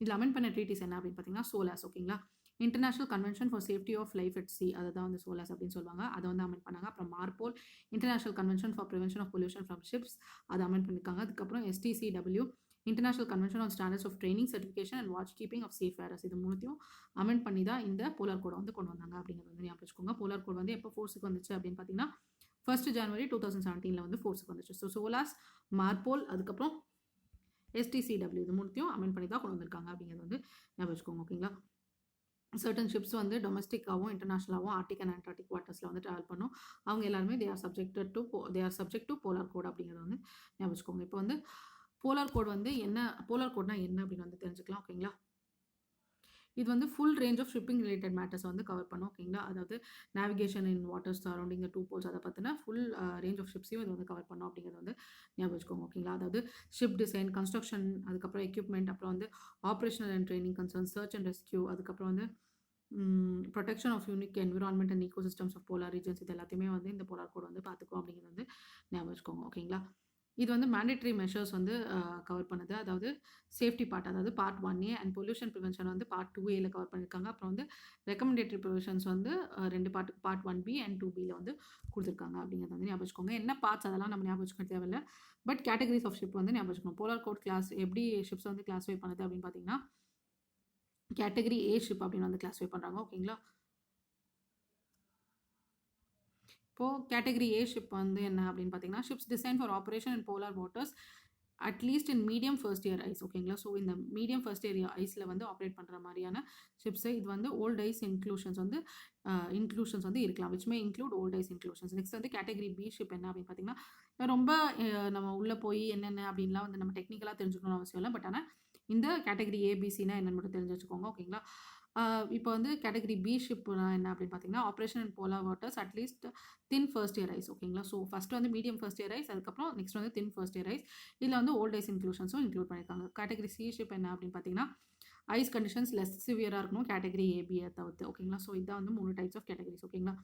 இதில் அமெண்ட் பண்ண ட்ரீட்டிஸ் என்ன அப்படின்னு பார்த்தீங்கன்னா சோலாஸ். ஓகேங்களா? International convention for safety of life at sea, அதை தான் வந்து சோலாஸ் அப்படின்னு சொல்லுவாங்க. அதை வந்து அமெண்ட் பண்ணாங்க. அப்புறம் MARPOL international convention for prevention of pollution from ships, அதை அமெண்ட் பண்ணியிருக்காங்க. அதுக்கப்புறம் STCW international convention on standards of training, certification and watch keeping of safe airs, இது மூணுத்தையும் அமெண்ட் பண்ணி தான் இந்த போலார் கோடை வந்து கொண்டு வந்தாங்க அப்படிங்கிறது வந்து ஞாபகம் வச்சுக்கோங்க. போலார் கோட் வந்து எப்போ ஃபோர்ஸுக்கு வந்துச்சு அப்படின்னு பார்த்தீங்கன்னா 1 January 2017 வந்து ஃபோர்ஸுக்கு வந்துச்சு. ஸோ சோலாஸ், மார்போல், அதுக்கப்புறம் STCW இது மூணுத்தையும் அமெண்ட் பண்ணி தான் கொண்டு வந்திருக்காங்க அப்படிங்கிறது வந்து ஞாபகம் வச்சுக்கோங்க. ஓகேங்களா? சர்டன் ஷிப்ஸ் வந்து டொமஸ்டிக்காகவும் இன்டர்நேஷனலாகவும் ஆர்டிக் அண்ட் அண்டார்டிக் வாட்டர்ஸில் வந்து ட்ராவல் பண்ணும். அவங்க எல்லாருமே they are subject to polar code அப்படிங்கிறத வந்து ஞாபகம் வச்சுக்கோங்க. இப்போ வந்து போலார் கோட் வந்து என்ன, போலார் கோட்னா என்ன அப்படின்னு வந்து தெரிஞ்சுக்கலாம். ஓகேங்களா? இது வந்து full range of shipping related matters வந்து கவர் பண்ணும். ஓகேங்களா? அதாவது navigation in waters surrounding the 2 poles அதை பற்றின ஃபுல் ரேஞ்ச் ஆஃப் ஷிப்ஸையும் இது வந்து கவர் பண்ணும் அப்படிங்கிறது வந்து ஞாபகம் வச்சுக்கோங்க. ஓகேங்களா? அதாவது ஷிப் டிசைன், கன்ஸ்ட்ரக்ஷன், அதுக்கப்புறம் எக்யூப்மெண்ட், அப்புறம் வந்து operational and training concern, search and rescue, அதுக்கப்புறம் வந்து protection of unique environment and ecosystems of polar regions, இது எல்லாத்தையுமே வந்து இந்த போலார் கோட் வந்து பார்த்துக்கும் அப்படிங்கிறது வந்து ஞாபகம் வச்சுக்கோங்க. ஓகேங்களா? இது வந்து மேண்டேட்ரி மெஷர்ஸ் வந்து கவர் பண்ணுது. அதாவது சேஃப்டி பார்ட், அதாவது part 1A and pollution prevention வந்து பார்ட் 2Aல கவர் பண்ணியிருக்காங்க. அப்புறம் வந்து ரெக்கமெண்டேட்டரி ப்ரொவிஷன்ஸ் வந்து 2 பார்ட்டுக்கு பார்ட் 1B அண்ட் 2Bல வந்து கொடுத்துருக்காங்க அப்படிங்கிறது வந்து ஞாபகம் வச்சுக்கோங்க. என்ன பார்ட்ஸ் அதெல்லாம் நம்ம ஞாபகம் வச்சுக்க தேவையில்லை. பட் கேட்டகரிஸ் ஆஃப் ஷிப் வந்து ஞாபகம் வச்சுக்கணும். போலார் கோட் கிளாஸ் எப்படி ஷிப்ஸ் வந்து கிளாஸிஃபை பண்ணுது அப்படின்னு பார்த்தீங்கன்னா கேட்டகரி A ஷிப் அப்படின்னு வந்து கிளாஸிஃபை பண்ணுறாங்க. ஓகேங்களா? இப்போது கேட்டகரி A ஷிப் வந்து என்ன அப்படின்னு பார்த்தீங்கன்னா ships design for operation in polar waters at least in medium first year ice. ஓகேங்களா? ஸோ இந்த மீடியம் ஃபர்ஸ்ட் இயர் ஐஸில் வந்து ஆப்ரேட் பண்ணுற மாதிரியான ஷிப்ஸை இது வந்து ஓல்ட் ஐஸ் இன்க்ளூஷன்ஸ் வந்து இருக்கலாம். Which may include old ice inclusions. Next வந்து கேட்டகரி B ஷிப் என்ன அப்படின்னு பார்த்தீங்கன்னா ரொம்ப நம்ம உள்ளே போய் என்னென்ன அப்படின்லாம் வந்து நம்ம டெக்னிக்கலாக தெரிஞ்சுக்கணும்னு அவசியம் இல்லை. பட் ஆனால் இந்த கேட்டகரி ABCனா என்னென்னு மட்டும் தெரிஞ்சு வச்சுக்கோங்க. ஓகேங்களா? இப்போ வந்து கேட்டகரி B ஷிப்னா என்ன அப்படின்னு பார்த்தீங்கன்னா operation in polar waters at least thin first year ice. ஓகேங்களா? ஸோ ஃபஸ்ட்டு வந்து மீடியம் ஃபர்ஸ்ட் இயர் ஐஸ், அதுக்கப்புறம் நெக்ஸ்ட் வந்து தின் ஃபர்ஸ்ட் இயர் ஐஸ். இதில் வந்து ஓல்ட் ஐஸ் இன்க்ளூஷன்ஸும் இன்க்ளூட் பண்ணியிருக்காங்க. கேட்டகரி C ஷிப் என்ன அப்படின்னு பார்த்தீங்கன்னா ஐஸ் கண்டிஷன்ஸ் லெஸ் சிவியராக இருக்கணும் கேட்டகரி ABயை தவிர்த்து. ஓகேங்களா? ஸோ இதான் வந்து 3 டைப்ஸ் ஆஃப் கேட்டகரிஸ். ஓகேங்களா?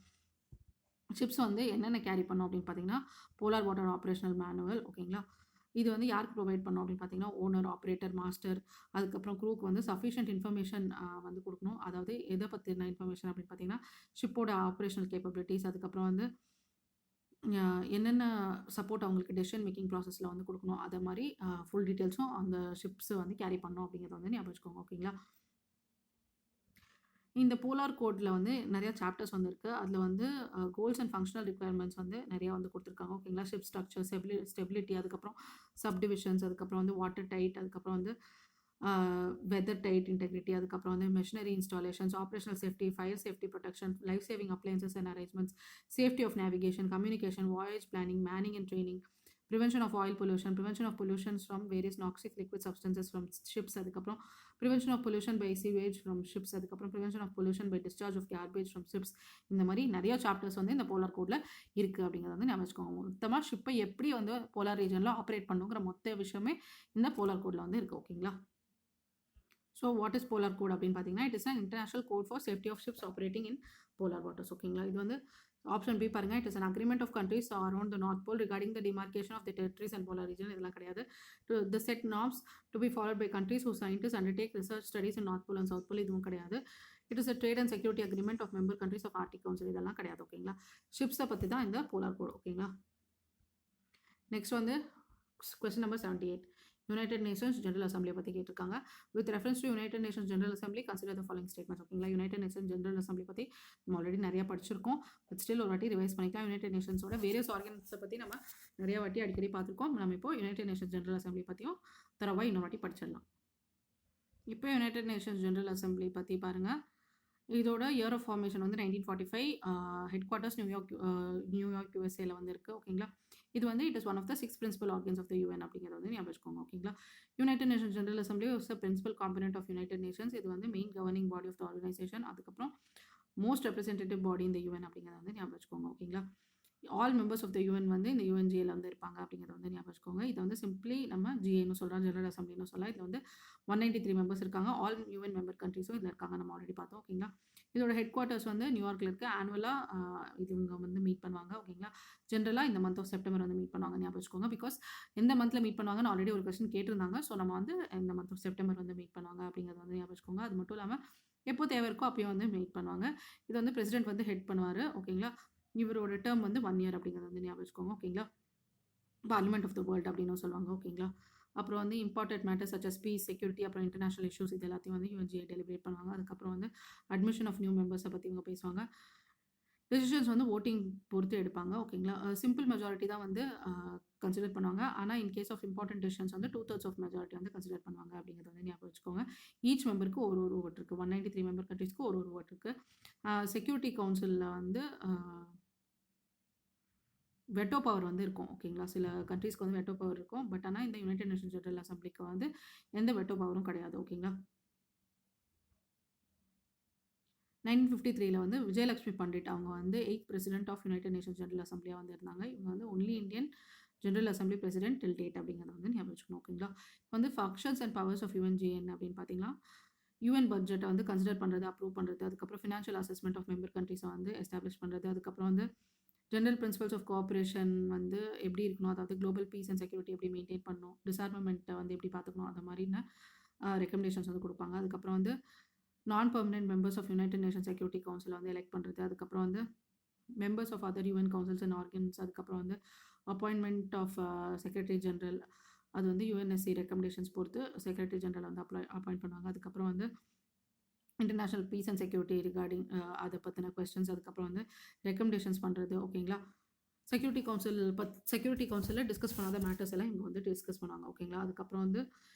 ஷிப்ஸ் வந்து என்னென்ன கேரி பண்ணோம் அப்படின்னு பார்த்தீங்கன்னா போலார் வாட்டர் ஆப்ரேஷனல் மேனுவல். ஓகேங்களா? இது வந்து யாருக்கு ப்ரொவைட் பண்ணோம் அப்படின்னு பார்த்தீங்கன்னா ஓனர், ஆப்ரேட்டர், மாஸ்டர், அதுக்கப்புறம் க்ரூக்கு வந்து சஃபிஷியன்ட் இன்ஃபர்மேஷன் வந்து கொடுக்கணும். அதாவது எதை பற்றின இன்ஃபர்மேஷன் அப்படின்னு பார்த்தீங்கன்னா ஷிப்போட ஆப்ரேஷனல் கேப்பபிலிட்டிஸ், அதுக்கப்புறம் வந்து என்னென்ன சப்போர்ட் அவங்களுக்கு டெசிஷன் மேக்கிங் ப்ராசஸில் வந்து கொடுக்கணும், அதை மாதிரி ஃபுல் டீட்டெயில்ஸும் அந்த ஷிப்ஸ் வந்து கேரி பண்ணோம் அப்படிங்கிறத வந்து ஞாபகம் வச்சுக்கோங்க. ஓகேங்களா? இந்த போலார் கோடில் வந்து நிறையா சாப்டர்ஸ் வந்து இருக்குது. அதில் வந்து கோல்ஸ் அண்ட் ஃபங்க்ஷனல் ரிக்குவயர்மெண்ட்ஸ் வந்து நிறையா வந்து கொடுத்துருக்காங்க. ஓகேங்களா? ஷிப் ஸ்ட்ரக்சர், ஸ்டெபிலிட்டி, அதுக்கப்புறம் சப்டிவிஷன்ஸ், அதுக்கப்புறம் வந்து வாட்டர் டைட், அதுக்கப்புறம் வந்து வெதர் டைட் இன்டெகிரிட்டி, அதுக்கப்புறம் வந்து machinery installations, operational safety, fire safety protection, life saving appliances and arrangements, safety of navigation, communication, voyage planning, manning and training, prevention of oil pollution, prevention of pollutions from various toxic liquid substances from ships, அதுக்கப்புறம் prevention of pollution by sewage from ships, அதுக்கப்புறம் prevention of pollution by discharge of garbage from ships. இந்த மாதிரி நிறைய chapters வந்து இந்த polar கோடில் இருக்குது அப்படிங்கிறத வந்து ஞாபகம் வச்சுக்கோங்க. மொத்தமாக ஷிப்பை எப்படி வந்து போலார் ரீஜனில் ஆப்ரேட் பண்ணுங்கிற மொத்த விஷயமே இந்த போலார் கோடில் வந்து இருக்குது. ஓகேங்களா? So what is polar code அப்படின்னு பார்த்தீங்கன்னா, it is an international code for safety of ships operating in polar waters. ஓகேங்களா? இது வந்து ஆப்ஷன் பி பாருங்க, it is an agreement of countries around the north pole regarding the demarcation of the territories and polar region. இதெல்லாம் கிடையாது. The set norms to be followed by countries who scientist undertake research studies in north pole and south போல். இதுவும் கிடையாது. It is a trade and security agreement of member countries of Arctic Council. இதெல்லாம் கிடையாது. ஓகேங்களா? ஷிப்ஸை பற்றி தான் இந்த polar code. ஓகேங்களா? நெக்ஸ்ட் வந்து question number 78. United Nations General அசம்பிளியை பற்றி கேட்டிருக்காங்க. With reference to United Nations general Assembly consider the following statements. ஓகேங்களா? யுனைடெட் நேஷன்ஸ் ஜெனரல் அசம்பிளி பற்றி நம்ம ஆல்ரெடி நிறைய படிச்சிருக்கோம். பட் ஸ்டில் ஒரு வாட்டி ரிவைஸ் பண்ணிக்கலாம். யுனைடெட் நேஷன்ஸோட வேரியஸ் ஆர்கனைசேஷன்ஸை பற்றி நம்ம நிறைய வாட்டி அடிக்கடி பார்த்துருக்கோம். நம்ம இப்போ யுனைடெட் நேஷன்ஸ் ஜெனரல் அசம்பிளி பற்றியும் தரவாக இன்னொரு வாட்டி படிச்சிடலாம். இப்போ யுனைடெட் நேஷன்ஸ் ஜெனரல் அசம்பிளி பற்றி பாருங்கள். இதோட இயர் ஆஃப் ஃபார்மேஷன் வந்து 1945. ஹெட் குவார்ட்டர்ஸ் நியூயார்க் யூஎஸ்ஏல வந்து இருக்குது. ஓகேங்களா? இது வந்து it is one of the 6 principal organs of the UN அப்படிங்கிறத வந்து ஞாபகம் வச்சுக்கோங்க. ஓகேங்களா? United Nations general Assembly is the principal component of United Nations. இது வந்து main governing body of the organization. அதுக்கப்புறம் மோஸ்ட் ரெப்ரஸன்டேட்டிவ் பாடி இந்த யூஎன் அப்படிங்கிறத வந்து ஞாபகம் வச்சுக்கோங்க. ஓகேங்களா? All members of the UN வந்து இந்த யூஎன்ஜிஏல வந்து இருப்பாங்க அப்படிங்கிறத வந்து ஞாபகம் வச்சுக்கோங்க. இதை வந்து சிம்பிளி நம்ம ஜிஏன்னு சொல்கிறோம், ஜெனரல் அசம்பிளின்னு சொல்லலாம். இதில் வந்து 193 மெம்பர்ஸ் இருக்காங்க. ஆல் யூஎன் மெம்பர் கண்ட்ரிஸும் இதில் இருக்காங்க. நம்ம ஆல்ரெடி பார்த்தோம். ஓகேங்களா? இதோட ஹெட் குவார்ட்டர்ஸ் வந்து நியூயார்க்கில் இருக்குது. ஆனுவலாக இது இவங்க வந்து மீட் பண்ணுவாங்க. ஓகேங்களா? ஜென்ரலாக இந்த மந்த் ஆஃப் செப்டம்பர் வந்து மீட் பண்ணுவாங்க. ஞாபகம் வச்சுக்கோங்க. பிகாஸ் எந்த மந்தில் மீட் பண்ணுவாங்கன்னு ஆல்ரெடி ஒரு கொஸ்டின் கேட்டிருந்தாங்க. ஸோ நம்ம வந்து இந்த மந்த் ஆஃப் செப்டம்பர் வந்து மீட் பண்ணுவாங்க அப்படிங்கிறது வந்து ஞாபகம் வச்சுக்கோங்க. அது மட்டும் இல்லாமல் எப்போ தேவை இருக்கோ அப்பயும் வந்து மீட் பண்ணுவாங்க. இது வந்து பிரசிடென்ட் வந்து ஹெட் பண்ணுவார். ஓகேங்களா? இவரோட டேர்ம் வந்து 1 இயர் அப்படிங்கிறத வந்து ஞாபகம் வச்சுக்கோங்க. ஓகேங்களா? பார்லிமெண்ட் ஆஃப் த வேர்ல்டு அப்படின்னு சொல்லுவாங்க. ஓகேங்களா? அப்புறம் வந்து important matters such as peace, security, அப்புறம் இன்டர்நேஷனல் இஷ்யூஸ் இது எல்லாத்தையும் வந்து யூஎன்ஜிஏ டெலிபரேட் பண்ணுவாங்க. அதுக்கப்புறம் வந்து அட்மிஷன் ஆஃப் நியூ மெம்பர்ஸை பற்றி இவங்க பேசுவாங்க. டெசிஷன்ஸ் வந்து ஓட்டிங் பொறுத்து எடுப்பாங்க. ஓகேங்களா? சிம்பிள் மெஜாரிட்டி தான் வந்து கன்சிடர் பண்ணுவாங்க. ஆனால் in case of important decisions வந்து 2/3 ஆஃப் மெஜாரிட்டி வந்து கன்சிடர் பண்ணுவாங்க அப்படிங்கிறத வந்து ஞாபகம் வச்சுக்கோங்க. ஈச் மெம்பருக்கு ஒரு ஓட் இருக்குது. 193 மெம்பர் கண்ட்ரிஸ்க்கு ஒரு ஓட் இருக்குது. செக்யூரிட்டி கவுன்சிலில் வந்து வெட்டோ பவர் வந்து இருக்கும். ஓகேங்களா? சில கண்ட்ரீஸ்க்கு வந்து வெட்டோ பவர் இருக்கும். பட் ஆனால் இந்த யுனைடெட் நேஷன்ஸ் ஜெனரல் அசம்பிளிக்கு வந்து எந்த வெட்டோ பவரும் கிடையாது. ஓகேங்களா? 1953 வந்து விஜயலட்சுமி பண்டிட் அவங்க வந்து 8th president of United Nations General அசம்பிளியாக வந்து இருந்தாங்க. இவங்க வந்து only Indian General Assembly president till date அப்படிங்கிறத வந்து ஞாபகம் வச்சுக்கணும். ஓகேங்களா? வந்து functions and powers of UNGA அப்படின்னு பார்த்தீங்கன்னா, யூஎன் பட்ஜெட்டை வந்து கன்சிடர் பண்ணுறது, அப்ரூவ் பண்ணுறது, அதுக்கப்புறம் ஃபினான்ஷியல் அசஸ்மெண்ட் ஆஃப் மெம்பர் கண்ட்ரிஸை வந்து எஸ்டாப்ளிஷ் பண்ணுறது, அதுக்கப்புறம் வந்து ஜெனரல் பிரின்சிபல்ஸ் ஆஃப் கோஆப்ரேஷன் வந்து எப்படி இருக்கணும், அதாவது குளோபல் பீஸ் அண்ட் செக்யூரிட்டி எப்படி மெயின்டைன் பண்ணணும், டிசார்மமெண்ட்டை வந்து எப்படி பார்த்துக்கணும், அந்த மாதிரின ரெக்கமெண்டேஷன்ஸ் வந்து கொடுப்பாங்க. அதுக்கப்புறம் வந்து non permanent members of United nation security council வந்து எலெக்ட் பண்ணுறது, அதுக்கப்புறம் வந்து members of other UN councils and organs, அதுக்கப்புறம் வந்து அப்பாயின்மெண்ட் ஆஃப் செக்ரட்டரி ஜெனரல், அது வந்து யுஎன்எஸ்சி ரெக்கமெண்டேஷன்ஸ் பொறுத்து செக்ரட்டரி ஜெனரல் வந்து அப்பாயிண்ட் பண்ணுவாங்க. அதுக்கப்புறம் வந்து international peace and security regarding அதை பற்றின கொஸ்டின்ஸ், அதுக்கப்புறம் வந்து ரெக்கமெண்டேஷன்ஸ் பண்ணுறது. ஓகேங்களா? செக்யூரிட்டி கவுன்சிலில் டிஸ்கஸ் பண்ணாத மேட்டர்ஸ் எல்லாம் இவங்க வந்து டிஸ்கஸ் பண்ணுவாங்க. ஓகேங்களா? அதுக்கப்புறம் வந்து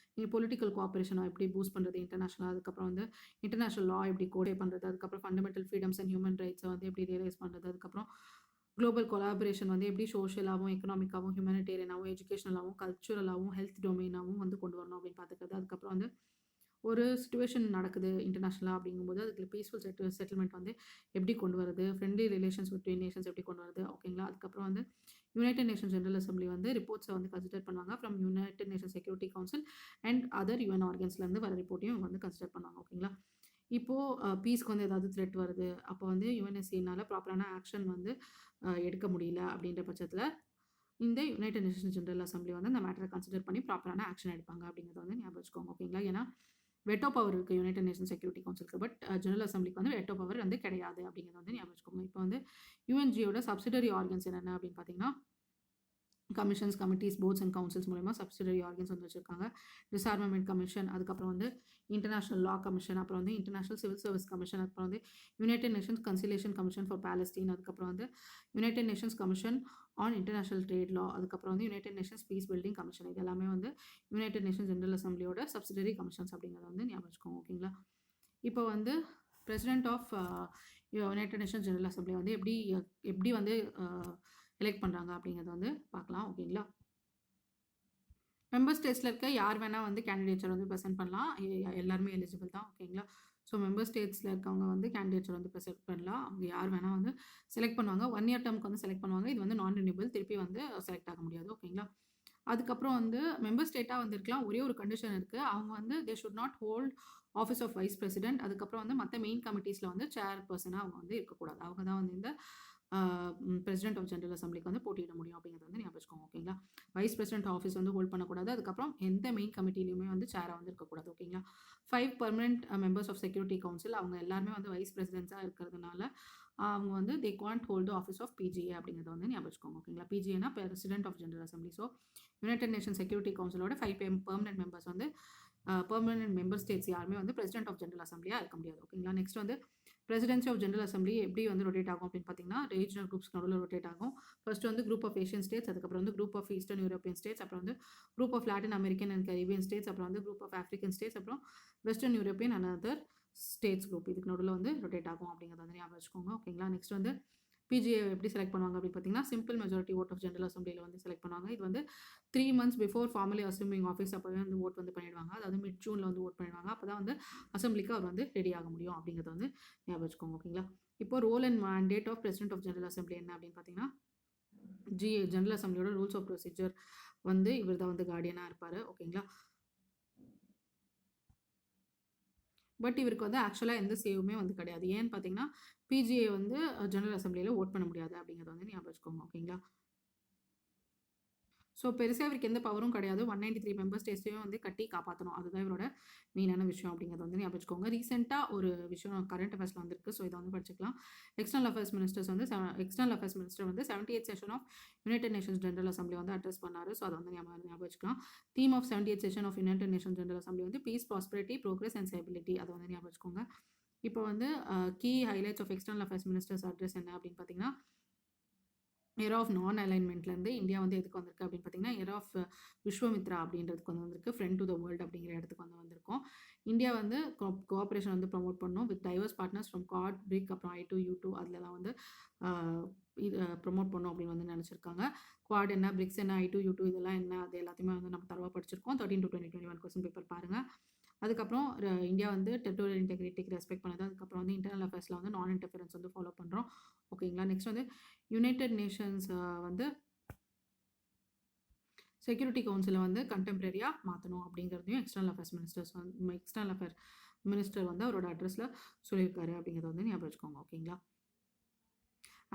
பொலிட்டிக்கல் கோஆப்ரேஷனை எப்படி பூஸ்ட் பண்ணுறது இன்டர்நேஷனலாக, அதுக்கப்புறம் வந்து இன்டர்நேஷனல் லா எப்படி கோடே பண்ணுறது, அதுக்கப்புறம் ஃபண்டமெண்டல் ஃப்ரீடம்ஸ் அண்ட் ஹியூமன் ரைட்ஸை வந்து எப்படி ரியலைஸ் பண்ணுறது, அதுக்கப்புறம் குளோபல் கொலாபரேஷன் வந்து எப்படி சோஷியலாகவும் எக்கனாமிக்காகவும் ஹியூமனிடேரியனாகவும் எஜுகேஷனலாகவும் கல்ச்சுரலாகவும் ஹெல்த் டொமைனாகவும் வந்து கொண்டு வரணும் அப்படின்னு பார்த்துக்கிறது. அதுக்கப்புறம் வந்து ஒரு சிச்சுவேஷன் நடக்குது இன்டர்நேஷ்னலாக அப்படிங்கும்போது அதுக்கு பீஸ்ஃபுல் செட்டில்மெண்ட் வந்து எப்படி கொண்டு வரது, ஃப்ரெண்ட்லி ரிலேஷன்ஸ் பிட்வீன் நேஷன்ஸ் எப்படி கொண்டு வரது. ஓகேங்களா? அதுக்கப்புறம் வந்து யுனைடெட் நேஷன் ஜெனரல் அசம்பிளி வந்து ரிப்போர்ட்ஸை வந்து கன்சிடர் பண்ணுவாங்க from United nation security council and other UN ஆர்கன்ஸ்லேருந்து வர ரிப்போர்ட்டையும் இவங்க வந்து கன்சிடர் பண்ணுவாங்க. ஓகேங்களா? இப்போது பீஸ்க்கு வந்து ஏதாவது த்ரெட் வருது, அப்போ வந்து யுஎன்எஸ்சினால் ப்ராப்பரான ஆக்ஷன் வந்து எடுக்க முடியல அப்படின்ற பட்சத்தில் இந்த யுனைடெட் நேஷன் ஜெனரல் அசம்பிளி வந்து அந்த மேட்டரை கன்சிடர் பண்ணி ப்ராப்பரான ஆக்ஷன் எடுப்பாங்க அப்படிங்கிறத வந்து ஞாபகம் வச்சுக்கோங்க. ஓகேங்களா? ஏன்னா வெட்டோ பவர் இருக்குது யுனைடெட் நேஷன் செக்யூரிட்டி கவுன்சிலுக்கு, பட் ஜெனரல் அசம்பிளிக்கு வந்து வெட்டோ பவர் வந்து கிடையாது அப்படிங்கிறத வந்து ஞாபகம் வச்சுக்கோங்க. இப்போ வந்து யுஎன்ஜியோட சப்சிடரி ஆர்கன்ஸ் என்னென்ன அப்படின்னு பார்த்தீங்கன்னா, commissions, committees, boards and councils மூலமா சப்சிடரி ஆர்கன்ஸ் வந்து வச்சுருக்காங்க. டிசார்மமெண்ட் கமிஷன், அதுக்கப்புறம் வந்து இன்டர்நேஷனல் லா கமிஷன், அப்புறம் வந்து இன்டர்நேஷனல் சிவில் சர்வீஸ் கமிஷன், அப்புறம் வந்து United nations conciliation commission for Palestine, அதுக்கப்புறம் வந்து United nations commission on international trade law, அதுக்கப்புறம் வந்து United nations peace building commission. இது எல்லாமே வந்து யுனைடெட் நேஷன் ஜெனரல் அசம்பிளியோட சப்சிடரி கமிஷன்ஸ் அப்படிங்கிறத வந்து ஞாபகம் வச்சுக்கோங்க. ஓகேங்களா? இப்போ வந்து president of United nation general assembly வந்து எப்படி வந்து எலெக்ட் பண்ணுறாங்க அப்படிங்கிறத வந்து பார்க்கலாம். ஓகேங்களா? மெம்பர் ஸ்டேட்ஸில் இருக்க யார் வேணால் வந்து கேண்டிடேச்சர் வந்து ப்ரெசென்ட் பண்ணலாம், எல்லாருமே எலிஜிபிள் தான். ஓகேங்களா. ஸோ மெம்பர் ஸ்டேட்ஸில் இருக்கவங்க வந்து கேண்டிடேச்சர் வந்து ப்ரெசென்ட் பண்ணலாம். அவங்க யார் வேணால் வந்து செலக்ட் பண்ணுவாங்க. 1 இயர் டேர்முக்கு வந்து செலக்ட் பண்ணுவாங்க. இது வந்து நான் ரினியூவல், திருப்பி வந்து செலக்ட் ஆக முடியாது. ஓகேங்களா. அதுக்கப்புறம் வந்து மெம்பர் ஸ்டேட்டாக வந்து இருக்கலாம். ஒரே ஒரு கண்டிஷன் இருக்குது. அவங்க வந்து they should not hold office of vice president. அதுக்கப்புறம் வந்து மற்ற மெயின் கமிட்டிஸில் வந்து சேர் பர்சனாக அவங்க வந்து இருக்கக்கூடாது. அவங்க தான் வந்து இந்த பிரசிடென்ட் ஆஃப் ஜெனரல் அசம்பிளிக்கு வந்து போட்டியிட முடியும் அப்படிங்கிறது வந்து ஞாபகம் வச்சுக்கோங்க. ஓகேங்களா. வைஸ் பிரசிடென்ட் ஆஃபீஸ் வந்து ஹோல்ட் பண்ணக்கூடாது. அதுக்கப்புறம் எந்த மெயின் கமிட்டிலையுமே வந்து சேராக வந்து இருக்கக்கூடாது. ஓகேங்களா. 5 permanent members of security council, அவங்க எல்லாருமே வந்து வைஸ் பிரசிடென்ட்ஸாக இருக்கிறதுனால அவங்க வந்து they can't hold office of PGA அப்படிங்கிறத வந்து ஞாபகம் வச்சுக்கோங்க. ஓகேங்களா. பிஜிஏனா president of general assembly. So united nation security கவுன்சிலோட 5 பெர்மனெண்ட் மெம்பர்ஸ் வந்து பெர்மனெண்ட் மெம்பர் ஸ்டேட்ஸ் யாருமே வந்து பிரசிடென்ட் ஆஃப் ஜெனரல் அசம்பிளியாக இருக்க முடியாது. ஓகேங்களா. நெக்ஸ்ட் வந்து பிரசிடென்சி ஆஃப் ஜெனரல் அசம்பிளி எப்படி வந்து ரொட்டேட் ஆகும் அப்படின்னு பார்த்தீங்கன்னா, ரீஜனல் குரூப்ஸ் நடுவில் ரொட்டேட் ஆகும். ஃபர்ஸ்ட் வந்து குரூப் ஆஃப் ஏஷியன் ஸ்டேட்ஸ், அதுக்கப்புறம் வந்து group of eastern European states, அப்புறம் வந்து group of Latin American and Caribbean states, அப்புறம் வந்து குரூப் ஆஃப் ஆஃப்ரிக்கன் ஸ்டேட்ஸ், அப்புறம் western European and other states group. இதுக்கு நடுவில் வந்து ரொட்டேட் ஆகும் அப்படிங்கிறத வந்து ஞாபகம் வச்சுக்கோங்க. ஓகேங்களா. நெக்ஸ்ட் வந்து பிஜிஏ எப்படி செலக்ட் பண்ணுவாங்க அப்படின்னு பார்த்தீங்கன்னா, simple majority vote of general அசம்பிளியில் வந்து செலக்ட் பண்ணுவாங்க. இது வந்து 3 months before formally assuming office அப்போவே வந்து ஓட் வந்து பண்ணிடுவாங்க. அதாவது மிட் ஜூனில் வந்து ஓட் பண்ணிடுவாங்க. அப்போ தான் வந்து அசம்பிளிக்கு அவர் வந்து ரெடி ஆக முடியும் அப்படிங்கிறத வந்து ஞாபகம் வச்சுக்கோங்க. ஓகேங்களா. இப்போ role and mandate of president of general assembly என்ன அப்படின்னு பார்த்தீங்கன்னா, ஜெனரல் அசம்பிளியோட ரூல்ஸ் ஆஃப் ப்ரொசீஜர் வந்து இவர் தான் வந்து கார்டியனாக இருப்பார். ஓகேங்களா. பட் இவருக்கு வந்து ஆக்சுவலாக எந்த சேவுமே வந்து கிடையாது. ஏன்னு பார்த்தீங்கன்னா, பிஜிஏ வந்து ஜெனரல் அசம்பிளியில் ஓட் பண்ண முடியாது அப்படிங்கிறத வந்து ஞாபகம் வச்சுக்கோங்க. ஓகேங்களா. ஸோ பெருசாக இவருக்கு எந்த பவரும் கிடையாது. 193 மெம்பர் ஸ்டேட்ஸையும் வந்து கட்டி காப்பாற்றணும். அதுதான் இவரோட மெயினான விஷயம் அப்படிங்கிறத வந்து ஞாபகம் வச்சுக்கோங்க. ரீசெண்டாக ஒரு விஷயம் கரண்ட் அஃபேர்ஸில் வந்திருக்கு. ஸோ இதை வந்து படிச்சுக்கலாம். எக்ஸ்டர்னல் அஃபேர்ஸ் மினிஸ்டர் வந்து 78th session of United Nations general assembly வந்து அட்ரஸ் பண்ணார். ஸோ அதை வந்து ஞாபகம் வச்சுக்கலாம். Theme of 78th session of United Nations general assembly வந்து peace, prosperity, progress and stability. அதை வந்து ஞாபகம் வச்சுக்கோங்க. இப்போ வந்து key highlights of external affairs minister's address என்ன அப்படின்னு பார்த்தீங்கன்னா, இயர் ஆஃப் நான் அலைன்மெண்ட்லேருந்து இந்தியா வந்து எதுக்கு வந்திருக்கு அப்படின்னு பார்த்தீங்கன்னா, இயர் ஆஃப் விஸ்வமித்ரா அப்படின்றதுக்கு வந்து வந்திருக்கு. ஃப்ரெண்ட் டு த வேர்ல்டு அப்படிங்கிற இடத்துக்கு வந்து வந்திருக்கோம். இந்தியா வந்து கோஆப்ரேஷன் வந்து ப்ரொமோட் பண்ணணும் with diverse partners from Quad, BRICS, அப்புறம் I2, U2 அதிலலாம் வந்து இது ப்ரொமோட் பண்ணணும் அப்படின்னு வந்து நினச்சிருக்காங்க. குவாட் என்ன, பிரிக்ஸ் என்ன, I2, U2 இதெல்லாம் என்ன, அது எல்லாத்தையுமே வந்து நம்ம தரவாக படிச்சிருக்கோம். 13 to 2021 கொஸ்டின் பேப்பர் பாருங்கள். அதுக்கப்புறம் இந்தியா வந்து டெரிட்டோரியல் இன்டெகிரிட்டிக்கு ரெஸ்பெக்ட் பண்ணுது. அதுக்கப்புறம் வந்து இன்டர்னல் அஃபேர்ஸில் வந்து நான் இன்டர்ஃபரன்ஸ் வந்து ஃபாலோ பண்ணுறோம். ஓகேங்களா. நெக்ஸ்ட் வந்து யுனைடெட் நேஷன்ஸ் வந்து செக்யூரிட்டி கவுன்சிலை வந்து கண்டெம்பரரியாக மாற்றணும் அப்படிங்கிறதையும் எக்ஸ்டர்னல் அஃபேர் மினிஸ்டர் வந்து அவரோட அட்ரஸில் சொல்லியிருக்காரு அப்படிங்கிறத வந்து ஞாபகம் வச்சுக்கோங்க. ஓகேங்களா.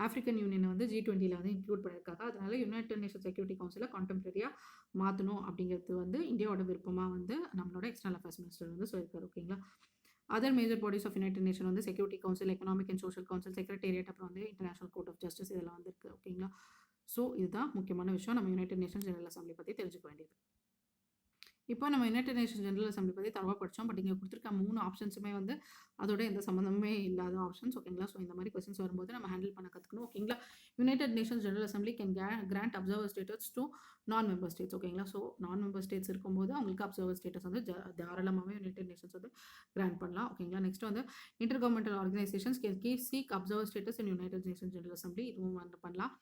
ஆஃப்ரிக்கன் யூனியனை வந்து G20 வந்து இன்க்ளூட் பண்ணியிருக்காங்க. அதனால யுனைடெட் நேஷன் செக்யூரிட்டி கவுன்சிலை கான்டெம்பரரியாக மாற்றணும் அப்படிங்கிறது வந்து இந்தியாவோட விருப்பமாக வந்து நம்மளோட எக்ஸ்டர்னல் அஃபேர்ஸ் மினிஸ்டர் வந்து சொல்லியிருக்காரு. ஓகேங்களா. Other major bodies of United nation வந்து security council, economic and social council, secretariat, அப்புறம் வந்து இன்டர்நேஷனல் கோர்ட் ஆஃப் ஜஸ்டிஸ் இதெல்லாம் வந்து இருக்குது. ஓகேங்களா. ஸோ இதுதான் முக்கியமான விஷயம் நம்ம யுனைடெட் நேஷன்ஸ் ஜெனரல் அசம்பிளி பற்றி தெரிஞ்சுக்க வேண்டியது. இப்போ நம்ம யுனைடெட் நேஷன்ஸ் ஜெனரல் அசம்பிளி பற்றி தரவாக படித்தோம். பட் இங்கே கொடுத்துருக்க 3 ஆப்ஷன்ஸுமே வந்து அதோட எந்த சம்மந்தமே இல்லாத ஆப்ஷன்ஸ். ஓகேங்களா. ஸோ இந்த மாதிரி கொஸ்டின்ஸ் வரும்போது நம்ம ஹேண்டில் பண்ண கற்றுக்கணும். ஓகேங்களா. United Nations general Assembly can grant observer status to non member states. ஓகேங்களா. ஸோ நான் மெம்பர் ஸ்டேட்ஸ் இருக்கும்போது அவங்களுக்கு அப்சர்வர் ஸ்டேட்டஸ் வந்து தாராளமாகவே யுனைடெட் நேஷன்ஸ் வந்து கிராண்ட் பண்ணலாம். ஓகேங்களா. நெக்ஸ்ட் வந்து intergovernmental organizations can seek observer status in United Nations general Assembly. இதுவும் வந்து பண்ணலாம்.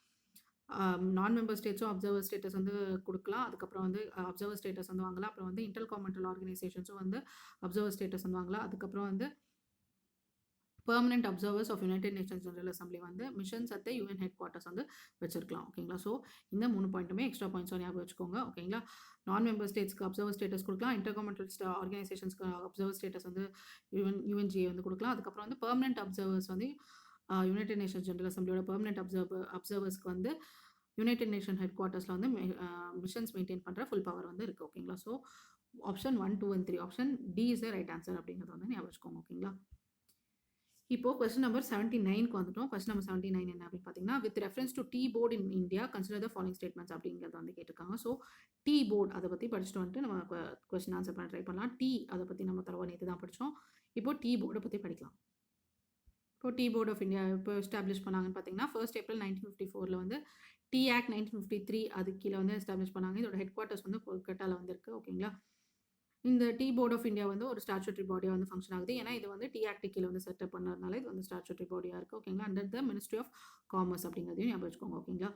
நான் மெம்பர் ஸ்டேட்ஸும் அப்சர்வர் ஸ்டேட்டஸ் வந்து கொடுக்கலாம். அதுக்கப்புறம் வந்து அப்சர்வர் ஸ்டேட்டஸ் வந்து வாங்கலாம். அப்புறம் வந்து இன்டர் கவர்மெண்டல் ஆர்கனைசேஷன்ஸும் வந்து அப்சர்வர் ஸ்டேட்டஸ் வந்து வாங்கலாம். அதுக்கப்புறம் வந்து permanent observers of United Nations general assembly வந்து missions at UN headquarters வந்து வச்சிருக்கலாம். ஓகேங்களா. ஸோ இந்த 3 பாயிண்ட்டுமே எக்ஸ்ட்ரா பாயிண்ட்ஸாக ஞாபகம் வச்சுக்கோங்க. ஓகேங்களா. நான் மெம்பர் ஸ்டேட்ஸ்க்கு அப்சர்வர் ஸ்டேட்டஸ் கொடுக்கலாம். இன்டர் கவர்மெண்டல் ஆர்கனைசேஷன்ஸ்க்கு அப்சர்வர் ஸ்டேட்டஸ் வந்து UNGA வந்து கொடுக்கலாம். அதுக்கப்புறம் வந்து பெர்மனெண்ட் அப்சர்வர்ஸ் வந்து யுனைடெட் நேஷன்ஸ் ஜெனரல் அசம்பிளியோட பெர்மனெண்ட் அப்சர்வர்ஸ்க்கு வந்து யுனைடெட் நேஷன் ஹெட் குவார்ட்டர்ஸில் வந்து மிஷன்ஸ் மெயின்டைன் பண்ணுற ஃபுல் பவர் வந்து இருக்குது. ஓகேங்களா. So option 1, 2 and 3 option D is right answer அப்படிங்கிறத வந்து ஞாபகம் வச்சுக்கோங்க. ஓகேங்களா. இப்போ கொஸ்டின் நம்பர் 79க்கு வந்துட்டோம். கொஸ்டின் நம்பர் 79 என்ன அப்படின்னு பார்த்தீங்கன்னா, with reference to tea board in India consider the following statements அப்படிங்கிறத வந்து கேட்டிருக்காங்க. ஸோ டீ போர்டு அதை பற்றி படிச்சுட்டு வந்துட்டு நம்ம கொஸ்டின் ஆன்சர் பண்ண ட்ரை பண்ணலாம். டீ அதை பற்றி நம்ம தரவா நேற்று தான் படித்தோம். இப்போ டீ போர்டை பற்றி படிக்கலாம். இப்போ டீ போர்ட் ஆஃப் இந்தியா இப்போ எஸ்டாப்ளிஷ் பண்ணாங்கன்னு பார்த்தீங்கன்னா, 1st April 1954 வந்து டீ ஆக்ட் 1953 அதுக்கு கீழே வந்து எஸ்டாப்ளிஷ் பண்ணாங்க. இதோட ஹெட் குவார்ட்டர்ஸ் வந்து கொல்கட்டாவில் வந்து இருக்குது. ஓகேங்களா. இந்த டீ போர்ட் ஆஃப் இந்தியா வந்து ஒரு ஸ்டாச்சுட்டரி பாடியாக வந்து ஃபங்க்ஷன் ஆகுது. ஏன்னா இது வந்து டீ ஆக்ட் கீழே வந்து செட்டப் பண்ணதுனால இது வந்து ஸ்டாச்சுட்டரி பாடியாக இருக்குது. ஓகேங்களா. Under the ministry of commerce அப்படிங்கிறதையும் ஞாபகம் வச்சுக்கோங்க. ஓகேங்களா.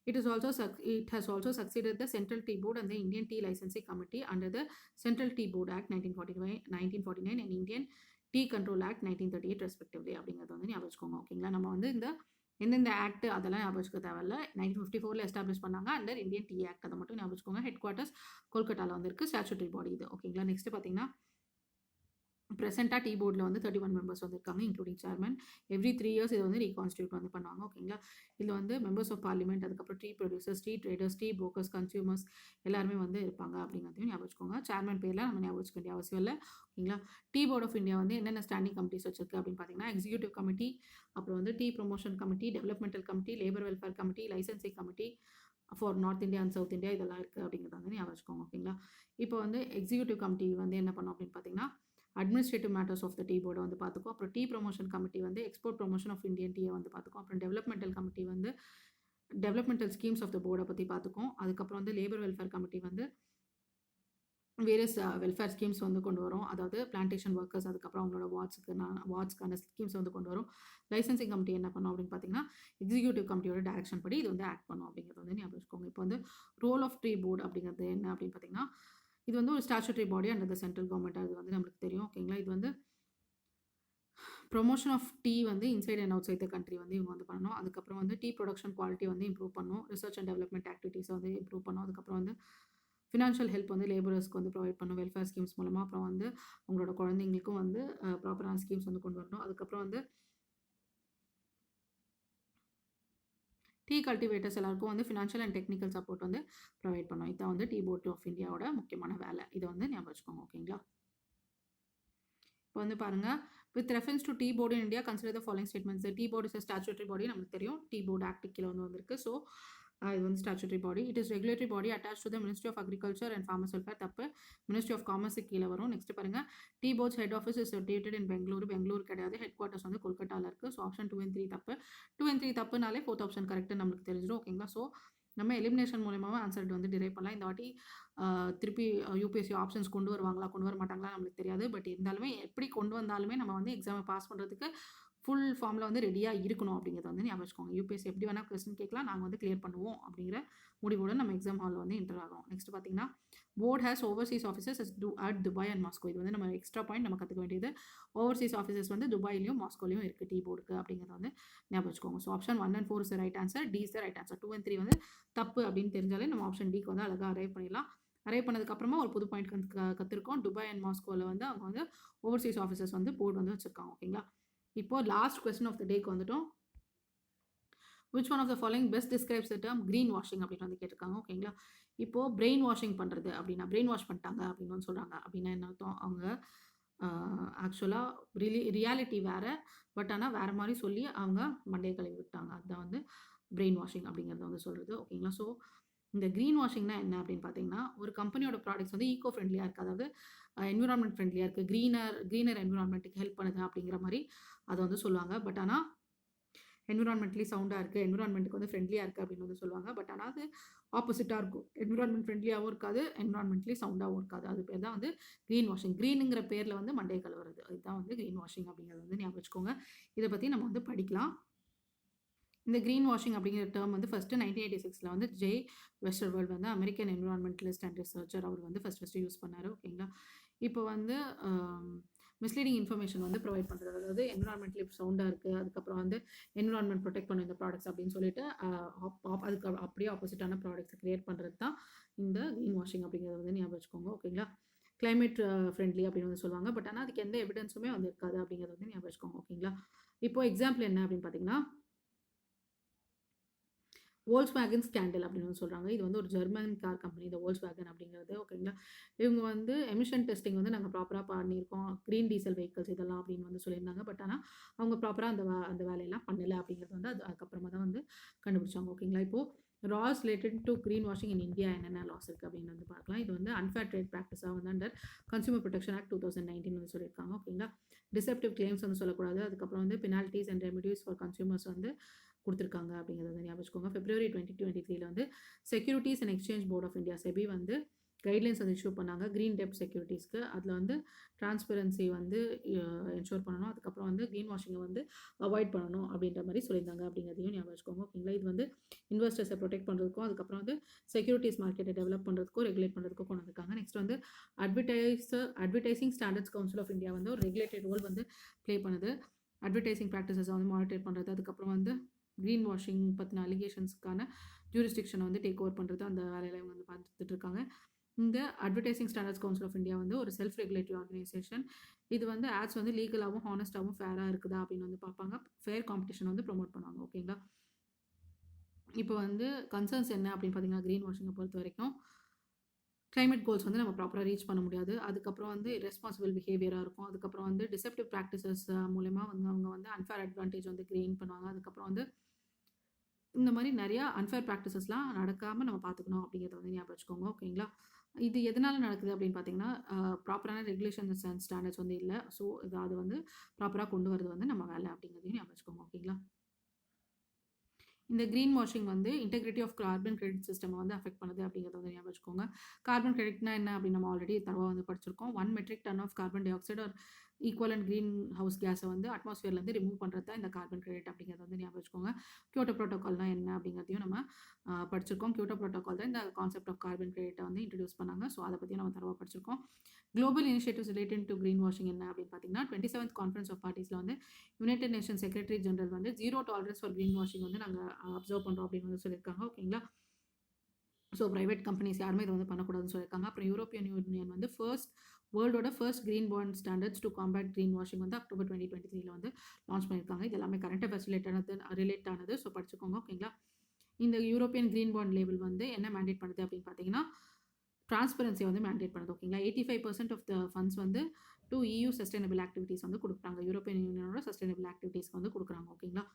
It has also succeeded the Central Tea Board and the Indian Tea Licensing Committee under the Central Tea Board Act 1949 and Indian Tea Control Act 1938 respectively அப்படிங்கிறது வந்து ஞாபகம் வச்சுக்கோங்க. ஓகேங்களா? நம்ம வந்து இந்த எந்தெந்த ஆக்ட் அதெல்லாம் ஞாபகம் வச்சுக்க தேவையில்ல. 1954 எஸ்டாப்ளிஷ் பண்ணாங்க அண்டர் இந்தியன் டீ ஆக்ட், அதை மட்டும் ஞாபகம் வச்சுக்கோங்க. ஹெட் குவார்ட்டர்ஸ் கொல்கட்டாவில் வந்து இருக்குது. ஸ்டாச்சுட்டரி பாடி இது. ஓகேங்களா? நெக்ஸ்ட் பார்த்தீங்கன்னா ப்ரெசென்ட்டாக டீ போர்டில் வந்து 31 மெம்பர்ஸ் வந்துருக்காங்க இன்க்ளூடிங் சேர்மன். எவ்ரி 3 இயர்ஸ் இதை வந்து ரீகான்ஸ்டியூட் வந்து பண்ணுவாங்க. ஓகேங்களா? இதில் வந்து மெம்பர்ஸ் ஆஃப் பார்லிமெண்ட், அதுக்கப்புறம் tea producers, tea traders, tea brokers, consumers எல்லாருமே வந்து இருப்பாங்க அப்படிங்கிறதையும் ஞாபகம் வச்சுக்கோங்க. சேர்மன் பேர்லாம் நம்ம ஞாபகம் வச்சுக்க வேண்டிய அவசியம் இல்லை. ஓகேங்களா? டீ போர்ட் ஆஃப் இந்தியா வந்து என்னென்ன ஸ்டாண்டிங் கமிட்டிஸ் வச்சிருக்கு அப்படின்னு பார்த்தீங்கன்னா எக்ஸிக்யூட்டிவ் கமிட்டி, அப்புறம் வந்து tea promotion committee, developmental committee, labour welfare committee, licensing committee for north India and south India இதெல்லாம் இருக்குது அப்படிங்கிறத வந்து ஞாபகம் வச்சுக்கோங்க. ஓகேங்களா? இப்போ வந்து எக்ஸிக்யூட்டிவ் கமிட்டி வந்து என்ன பண்ணோம் அப்படின்னு பார்த்தீங்கன்னா administrative matters of the tea போர்டை வந்து பார்த்துக்கோ. அப்புறம் டீ ப்ரொமோஷன் கமிட்டி வந்து எக்ஸ்போர்ட் ப்ரொமோஷன் ஆஃப் இந்தியன் டீயை வந்து பார்த்துக்கோ. அப்புறம் டெவலப்மெண்டல் கமிட்டி வந்து டெவலப்மெண்டல் ஸ்கீம்ஸ் ஆஃப் த போர்டை பற்றி பார்த்துக்கோம். அதுக்கப்புறம் வந்து லேபர் வெல்ஃபேர் கமிட்டி வந்து வேரியஸ் வெல்ஃபேர் ஸ்கீம்ஸ் வந்து கொண்டு வரும். அதாவது பிளான்டேஷன் ஒர்க்கர்ஸ், அதுக்கப்புறம் அவங்களோட வாட்ஸ்க்கான ஸ்கீம்ஸ் வந்து கொண்டு வரும். லைசன்சிங் கமிட்டி என்ன பண்ணும் அப்படின்னு பார்த்தீங்கன்னா எக்ஸிக்யூட்டிவ் கமிட்டியோட டைரக்ஷன் படி இது வந்து ஆக்ட் பண்ணும் அப்படிங்கிறது வந்து ஞாபகம் வச்சுக்கோங்க. இப்போ வந்து ரோல் ஆஃப் டீ போர்டு அப்படிங்கிறது என்ன அப்படின்னு பார்த்தீங்கன்னா இது வந்து ஒரு statutory body under the central government, அது வந்து நம்மளுக்கு தெரியும். ஓகேங்களா? இது வந்து ப்ரொமோஷன் ஆஃப் டீ வந்து inside and outside the country வந்து இவங்க வந்து பண்ணணும். அதுக்கப்புறம் வந்து டீ ப்ரொடக்ஷன் குவாலிட்டி வந்து இம்ப்ரூவ் பண்ணும். ரிசர்ச் அண்ட் டெவலப்மெண்ட் ஆக்டிவிட்டீஸை வந்து இம்ப்ரூவ் பண்ணும். அதுக்கப்புறம் வந்து ஃபினான்ஷியல் ஹெல்ப் வந்து லேபரர்ஸ்க்கு வந்து ப்ரொவைட் பண்ணும் வெல்ஃபேர் ஸ்கீம்ஸ் மூலமாக. அப்புறம் வந்து அவங்களோட குழந்தைங்களுக்கும் வந்து ப்ராப்பரான ஸ்கீம்ஸ் வந்து கொண்டு வரணும். அதுக்கப்புறம் வந்து டீ கல்டிவேட்டர்ஸ் எல்லாருக்கும் வந்து ஃபினான்ஷியல் அண்ட் டெக்னிக்கல் சப்போர்ட் வந்து ப்ரொவைட் பண்ணும். இதான் வந்து டீ போர்ட் ஆஃப் இந்தியாவோட முக்கியமான வேலை. இதை வந்து ஞாபகம் வச்சுக்கோங்க. ஓகேங்களா? இப்போ வந்து பாருங்கள், with reference to tea board in India consider the following statements. Tea board is statutory பாடி, நமக்கு தெரியும். டீ போர்டு ஆக்ட் கீழே வந்து வந்திருக்கு. ஸோ இது வந்து statutory body. It is regulatory body attach to the ministry of agriculture and farmers welfare. தப்பு, ministry of காமர்ஸுக்கு கீழே வரும். நெக்ஸ்ட் பாருங்கள், tea board's head office is located in Bangalore கிடையாது. ஹெட் குவார்ட்டர்ஸ் வந்து கொல்கட்டாவில் இருக்குது. ஸோ ஆப்ஷன் 2 and 3 தப்பு. 2 and 3 தப்புனாலே 4th ஆப்ஷன் கரெக்டாக நம்மளுக்கு தெரிஞ்சிடும். ஓகேங்களா? ஸோ நம்ம எலிமினேஷன் மூலமாக ஆன்சர் வந்து டிரைவ் பண்ணலாம். இந்த வாட்டி திருப்பி யூபிஎஸ்சி ஆப்ஷன்ஸ் கொண்டு வருவாங்களா கொண்டு வர மாட்டாங்களா நம்மளுக்கு தெரியாது. பட் இருந்தாலுமே எப்படி கொண்டு வந்தாலுமே நம்ம வந்து எக்ஸாமை பாஸ் பண்ணுறதுக்கு ஃபுல் ஃபார்மில் வந்து ரெடியாக இருக்கணும் அப்படிங்கிறத வந்து ஞாபகம் வச்சுக்கோங்க. யூபிஎஸ்சி எப்படி வேணால் கொஸ்டின் கேட்கலாம், நாங்கள் வந்து கிளியர் பண்ணுவோம் அப்படிங்கிற முடிவோடு நம்ம எக்ஸாம் ஹாலில் வந்து என்டர் ஆகிறோம். நெக்ஸ்ட் பார்த்தீங்கன்னா board has overseas officers at Dubai and Moscow. இது வந்து நம்ம எக்ஸ்ட்ரா பாயிண்ட் நம்ம கற்றுக்க வேண்டியது. ஓவர்சீஸ் ஆஃபீஸர்ஸ் வந்து துபாயிலையும் மாஸ்கோலையும் இருக்குது டீ போர்டுக்கு அப்படிங்கிறத வந்து ஞாபகம் வச்சுக்கோங்க. So option 1 and 4 is right answer, D is the right answer. 2 and 3 வந்து தப்பு அப்படின்னு தெரிஞ்சாலே நம்ம ஆப்ஷன் டிக்கு வந்து அழகாக அரைவ் பண்ணிடலாம். அரைவ் பண்ணதுக்கப்புறமா ஒரு புது பாயிண்ட் கற்றுருக்கோம். துபாய் அண்ட் மாஸ்கோவில் வந்து அவங்க வந்து ஓவர்சீஸ் ஆஃபீஸர்ஸ் வந்து போர்டு வந்து வச்சுருக்காங்க. ஓகேங்களா? இப்போ லாஸ்ட் கொஸ்டின் ஆஃப் த டேக்கு வந்துட்டோம். Which one of the following best describes the term green washing அப்படின்னு வந்து கேட்டிருக்காங்க. ஓகேங்களா? இப்போது பிரெயின் வாஷிங் பண்ணுறது அப்படின்னா பிரெயின் வாஷ் பண்ணிட்டாங்க அப்படின்னு வந்து சொல்கிறாங்க. அப்படின்னா என்ன அர்த்தம்? அவங்க ஆக்சுவலாக ரியாலிட்டி வேறு, பட் ஆனால் வேறு மாதிரி சொல்லி அவங்க மண்டையை கழுவி விட்டாங்க. அதுதான் வந்து பிரெயின் வாஷிங் அப்படிங்கிறத வந்து சொல்கிறது. ஓகேங்களா? ஸோ இந்த க்ரீன் வாஷிங்னா என்ன அப்படின்னு பார்த்தீங்கன்னா ஒரு கம்பெனியோட ப்ராடக்ட்ஸ் வந்து ஈகோ ஃப்ரெண்ட்லியாக இருக்குது, அதாவது என்விரான்மெண்ட் ஃப்ரெண்ட்லியாக இருக்குது, க்ரீனர் என்விரான்மெண்ட்டுக்கு ஹெல்ப் பண்ணுது அப்படிங்கிற மாதிரி அதை வந்து சொல்லுவாங்க. பட் ஆனால் என்விரான்மெண்ட்லி சவுண்டாக இருக்குது, என்விரான்மெண்ட்டுக்கு வந்து ஃப்ரெண்ட்லியாக இருக்குது அப்படின்னு வந்து சொல்லுவாங்க. பட் ஆனால் அது ஆப்போசிட்டாக இருக்கும். என்விரான்மெண்ட் ஃப்ரெண்ட்லியாகவும் இருக்காது, என்விரான்மெண்ட்லி சவுண்டாகவும் இருக்காது. அது பேர் தான் வந்து க்ரீன் வாஷிங். க்ரீனுங்கிற பேரில் வந்து மண்டையை கழுவுறது, இதுதான் வந்து க்ரீன் வாஷிங் அப்படிங்கிறது வந்து ஞாபகம் வச்சுக்கோங்க. இதை பற்றி நம்ம வந்து படிக்கலாம். இந்த க்ரீன் வாஷிங் அப்படிங்கிற டேர்ம் வந்து ஃபஸ்ட்டு 1986 வந்து ஜே வெஸ்டர்வெல்ட் வந்து அமெரிக்கன் என்விரான்மெண்டலிஸ்ட் அண்ட் ரிசர்ச்சர் அவர் வந்து ஃபஸ்ட்டு யூஸ் பண்ணார். ஓகேங்களா? இப்போ வந்து மிஸ்லீடிங் இன்ஃபர்மேஷன் வந்து ப்ரொவைட் பண்ணுறது, அதாவது என்விரான்மெண்ட்லி சவுண்டாக இருக்குது, அதுக்கப்புறம் வந்து என்விரான்மெண்ட் ப்ரொடெக்ட் பண்ணும் இந்த ப்ராடக்ட்ஸ் அப்படின்னு சொல்லிட்டு அதுக்கு அப்படியே ஆப்போசிட்டான ப்ராடக்ட்ஸ் க்ரியேட் பண்ணுறது தான் இந்த க்ரீன் வாஷிங் அப்படிங்கிறத வந்து ஞாபகம் வச்சுக்கோங்க. ஓகேங்களா? கிளைமேட் ஃப்ரெண்ட்லி அப்படின்னு வந்து சொல்லுவாங்க. பட் ஆனால் அதுக்கு எந்த எவிடன்ஸுமே வந்து இருக்காது அப்படிங்கிறத வந்து ஞாபகம் வச்சுக்கோங்க. ஓகேங்களா? இப்போ எக்ஸாம்பிள் என்ன அப்படின்னு பார்த்தீங்கன்னா வோல்ஸ்வேகன் ஸ்கேண்டல் அப்படின்னு சொல்கிறாங்க. இது வந்து ஒரு ஜெர்மன் கார் கம்பெனி, இந்த வோல்ஸ்வேகன் அப்படிங்கிறது. ஓகேங்களா? இவங்க வந்து எமிஷன் டெஸ்டிங் வந்து நாங்கள் ப்ராப்பராக பண்ணியிருக்கோம், க்ரீன் டீசல் வெஹிக்கல்ஸ் இதெல்லாம் அப்படின்னு வந்து சொல்லியிருந்தாங்க. பட் ஆனால் அவங்க ப்ராப்பராக அந்த வேலையெல்லாம் பண்ணலை அப்படிங்கிறது வந்து அதுக்கப்புறமா தான் வந்து கண்டுபிடிச்சாங்க. ஓகேங்களா? இப்போது laws related to green washing in India என்னென்ன லாஸ் இருக்குது அப்படின்னு வந்து பார்க்கலாம். இது வந்து அன்ஃபேர் ட்ரேட் ப்ராக்டிஸாக வந்து அண்டர் கன்சூமர் ப்ரொடெக்ஷன் ஆக்ட் 2019 வந்து சொல்லியிருக்காங்க. ஓகேங்களா? டிசெப்டிவ் கிளைம்ஸ் வந்து சொல்லக்கூடாது. அதுக்கப்புறம் வந்து penalties and remedies for consumers வந்து கொடுத்துருக்காங்க அப்படிங்கிறத ஞாபகம் வச்சுக்கோங்க. February 2023 வந்து securities and exchange board of India SEBI வந்து கைட்லைன்ஸ் வந்து இஷ்யூ பண்ணாங்க க்ரீன் டெப்ட் செக்யூரிட்டிஸ்க்கு. அதில் வந்து டிரான்ஸ்பரன்சி வந்து என்ஷூர் பண்ணணும். அதுக்கப்புறம் வந்து க்ரீன் வாஷிங்கை வந்து அவாய்ட் பண்ணணும் அப்படின்ற மாதிரி சொல்லியிருந்தாங்க அப்படிங்கிறதையும் ஞாபகம் வச்சுக்கோங்க. ஓகேங்களா? இது வந்து இன்வெஸ்டர்ஸை ப்ரொடெக்ட் பண்ணுறதுக்கும் அதுக்கப்புறம் வந்து செக்யூரிட்டிஸ் மார்க்கெட்டை டெவலப் பண்ணுறதுக்கும் ரெகுலேட் பண்ணுறதுக்கும் கொண்டு வந்திருக்காங்க. நெக்ஸ்ட் வந்து advertising standards council of India வந்து ஒரு ரெகுலேட்டட் ரோல் வந்து ப்ளே பண்ணுது. அட்வர்டைசிங் ப்ராக்டிசஸை வந்து மானிட்டர் பண்ணுறது, அதுக்கப்புறம் வந்து க்ரீன் வாஷிங் பற்றின அலிகேஷன்ஸ்க்கான ஜூரிஸ்டிக்ஷனை வந்து டேக் ஓவர் பண்ணுறது, அந்த வேலையில வந்து பார்த்துட்டு இருக்காங்க. இந்த advertising standards council of India வந்து ஒரு செல்ஃப் ரெகுலேட்டரி ஆர்கனைசேஷன். இது வந்து ஆட்ஸ் வந்து லீகலாகவும் ஹானஸ்டாகவும் ஃபேராக இருக்குதா அப்படின்னு வந்து பார்ப்பாங்க. ஃபேர் காம்படிஷன் வந்து ப்ரொமோட் பண்ணுவாங்க. ஓகேங்களா? இப்போ வந்து கன்சர்ன்ஸ் என்ன அப்படின்னு பார்த்தீங்கன்னா, க்ரீன் வாஷிங்கை பொறுத்த வரைக்கும் கிளைமேட் கோல்ஸ் வந்து நம்ம ப்ராப்பராக ரீச் பண்ண முடியாது. அதுக்கப்புறம் வந்து ரெஸ்பான்சிபிள் பிஹேவியராக இருக்கும். அதுக்கப்புறம் வந்து டிசெப்டிவ் ப்ராக்டிசஸ் மூலயமா வந்து அவங்க வந்து அன்ஃபேர் அட்வான்டேஜ் வந்து கெயின் பண்ணுவாங்க. அதுக்கப்புறம் வந்து இந்த மாதிரி நிறையா அன்ஃபேர் ப்ராக்டிசஸ்லாம் நடக்காமல் நம்ம பார்த்துக்கணும் அப்படிங்கிறத வந்து ஞாபகம் வச்சுக்கோங்க. ஓகேங்களா? இது எதனால் நடக்குது அப்படின்னு பார்த்தீங்கன்னா, ப்ராப்பரான ரெகுலேஷன்ஸ் அண்ட் ஸ்டாண்டர்ட்ஸ் வந்து இல்லை. ஸோ அது வந்து ப்ராப்பராக கொண்டு வரது வந்து நம்ம வேலை அப்படிங்கிறதையும் ஞாபகம் வச்சுக்கோங்க. ஓகேங்களா? இந்த க்ரீன் வாஷிங் வந்து integrity of carbon credit system வந்து அஃபெக்ட் பண்ணுது அப்படிங்கிறத வந்து ஞாபகம் வச்சுக்கோங்க. கார்பன் கிரெடிட்னா என்ன அப்படின்னு நம்ம ஆல்ரெடி தரவாக வந்து படிச்சிருக்கோம். 1 metric ton of carbon dioxide ஒரு ஈக்குவலன்ட் க்ரீன் ஹவுஸ் கேஸை வந்து அட்மாஸ்ஃபியர்லேருந்து ரிமூவ் பண்ணுறது தான் இந்த கார்பன் கிரெடிட் அப்படிங்கிறத வந்து ஞாபகம் வச்சுக்கோங்க. கியோட்டோ ப்ரோட்டோகால்னா என்ன அப்படிங்கிறதையும் நம்ம படிச்சிருக்கோம். கியோட்டோ ப்ரோட்டோகால் தான் இந்த கான்செப்ட் ஆஃப் கார்பன் கிரெடிட்டை வந்து இன்ட்ரடியூஸ் பண்ணாங்க. ஸோ அதை பற்றியும் நம்ம தரவாக படிச்சிருக்கோம். Global initiatives related to green washing என்ன அப்படின்னு பார்த்தீங்கன்னா, 27th கான்ஃபரன்ஸ் ஆஃப் பார்ட்டிஸில் வந்து யுனைடெட் நேஷன் செக்ரட்டரி ஜெனரல் வந்து 0 டாலரன்ஸ் ஃபார் க்ரீன் வாஷிங் வந்து நாங்கள் அப்சர்வ் பண்ணுறோம் அப்படின்னு வந்து சொல்லியிருக்காங்க. ஓகேங்களா? ஸோ ப்ரைவேட் கம்பெனிஸ் யாருமே இதை வந்து பண்ணக்கூடாதுன்னு சொல்லியிருக்காங்க. அப்புறம் யூரோப்பியன் யூனியன் வந்து வேர்ல்டோட first green bond standards to combat green washing வந்து அக்டோபர் 2023 வந்து லான்ச் பண்ணியிருக்காங்க. இது எல்லாமே கரண்ட் அஃபேர்ஸ் ரிலேட் ஆனது. ஸோ படிச்சுக்கோங்க. ஓகேங்களா? இந்த யூரோப்பியன் க்ரீன் பாண்ட் லேபிள் வந்து என்ன மேண்டேட் பண்ணுது அப்படின்னு பார்த்தீங்கன்னா, டிரான்ஸ்பரன்சி வந்து மேண்டேட் பண்ணுது. ஓகேங்களா? 85% ஆஃப் த ஃபண்ட்ஸ் வந்து டு EU சஸ்டைனபிள் ஆக்டிவிட்டீஸ் வந்து கொடுக்குறாங்க. யூரோப்பியன் யூனியனோட சஸ்டைனபிள் ஆக்டிவிட்டீஸ்க்கு வந்து கொடுக்குறாங்க. ஓகேங்களா?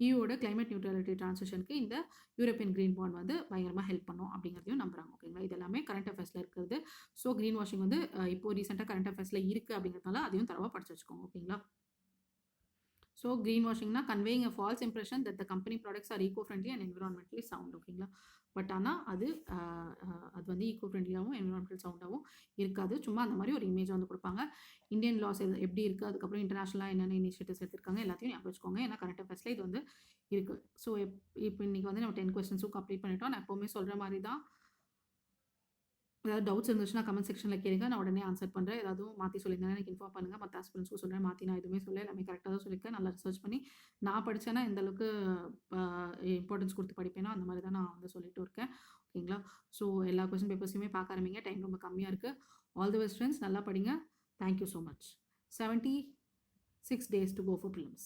EUவோட கிளைமேட் நியூட்ரலிட்டி டிரான்சிஷனுக்கு இந்த யூரோப்பியன் க்ரீன் பாண்ட் வந்து பயங்கரமாக ஹெல்ப் பண்ணும் அப்படிங்கிறதையும் நம்புறாங்க. ஓகேங்களா? இது எல்லாமே கரண்ட் அஃபேர்ஸில் இருக்கிறது. ஸோ க்ரீன் வாஷிங் வந்து இப்போ ரீசெண்டாக கரண்ட் அஃபேர்ஸில் இருக்குது அப்படிங்கிறதுனால அதையும் தரவாக படிச்சு வச்சுக்கோங்க. ஓகேங்களா? ஸோ க்ரீன் வாஷிங்னா conveying a false impression that the company products are eco friendly and environmentally sound. ஓகேங்களா? பட் ஆனால் அது வந்து ஈகோ ஃப்ரெண்ட்லியாகவும் என்விரான்மெண்டல் சவுண்டாகவும் இருக்காது. சும்மா அந்த மாதிரி ஒரு இமேஜ் வந்து கொடுப்பாங்க. இந்தியன் லாஸ் எப்படி இருக்குது, அதுக்கப்புறம் இன்டர்நேஷனலாக என்னென்ன இனிஷியேட்டிவ்ஸ் எடுத்திருக்காங்க எல்லாத்தையும் ஞாபகம் வச்சுக்கோங்க. ஏன்னா கரண்ட் அஃபேர்ஸில் இது வந்து இருக்குது. ஸோ இப்போ இன்றைக்கி வந்து நம்ம 10 கொஸ்டின்ஸும் கம்ப்ளீட் பண்ணிட்டோம். நான் எப்போவுமே சொல்கிற மாதிரி தான், ஏதாவது டவுட்ஸ் இருந்துச்சுன்னா கமெண்ட் செக்ஷனில் கேளுங்க. நான் உடனே ஆன்சர் பண்ணுறேன். ஏதாவது மாற்றி சொல்லியிருந்தேன்னா எனக்கு இன்ஃபார்ம் பண்ணுங்கள். மற்ற ஆஸ்பிரண்ட்ஸ்க்கும் சொல்கிறேன். மாற்றி நான் எதுவுமே சொல்ல, எல்லாமே கரெக்டாக தான் சொல்லியிருக்கேன். நல்லா ரிசர்ச் பண்ணி நான் படித்தேன்னா எந்த அளவுக்கு இம்பார்ட்டன்ஸ் கொடுத்து படிப்பேனோ அந்த மாதிரி தான் நான் வந்து சொல்லிட்டு இருக்கேன். ஓகேங்களா? ஸோ எல்லா கொஸ்டின் பேப்பர்ஸுமே பார்க்க ஆரம்பிங்க. டைம் ரொம்ப கம்மியாக இருக்குது. All the best friends. நல்லா படிங்க. Thank you so much. 76 days to go for prelims.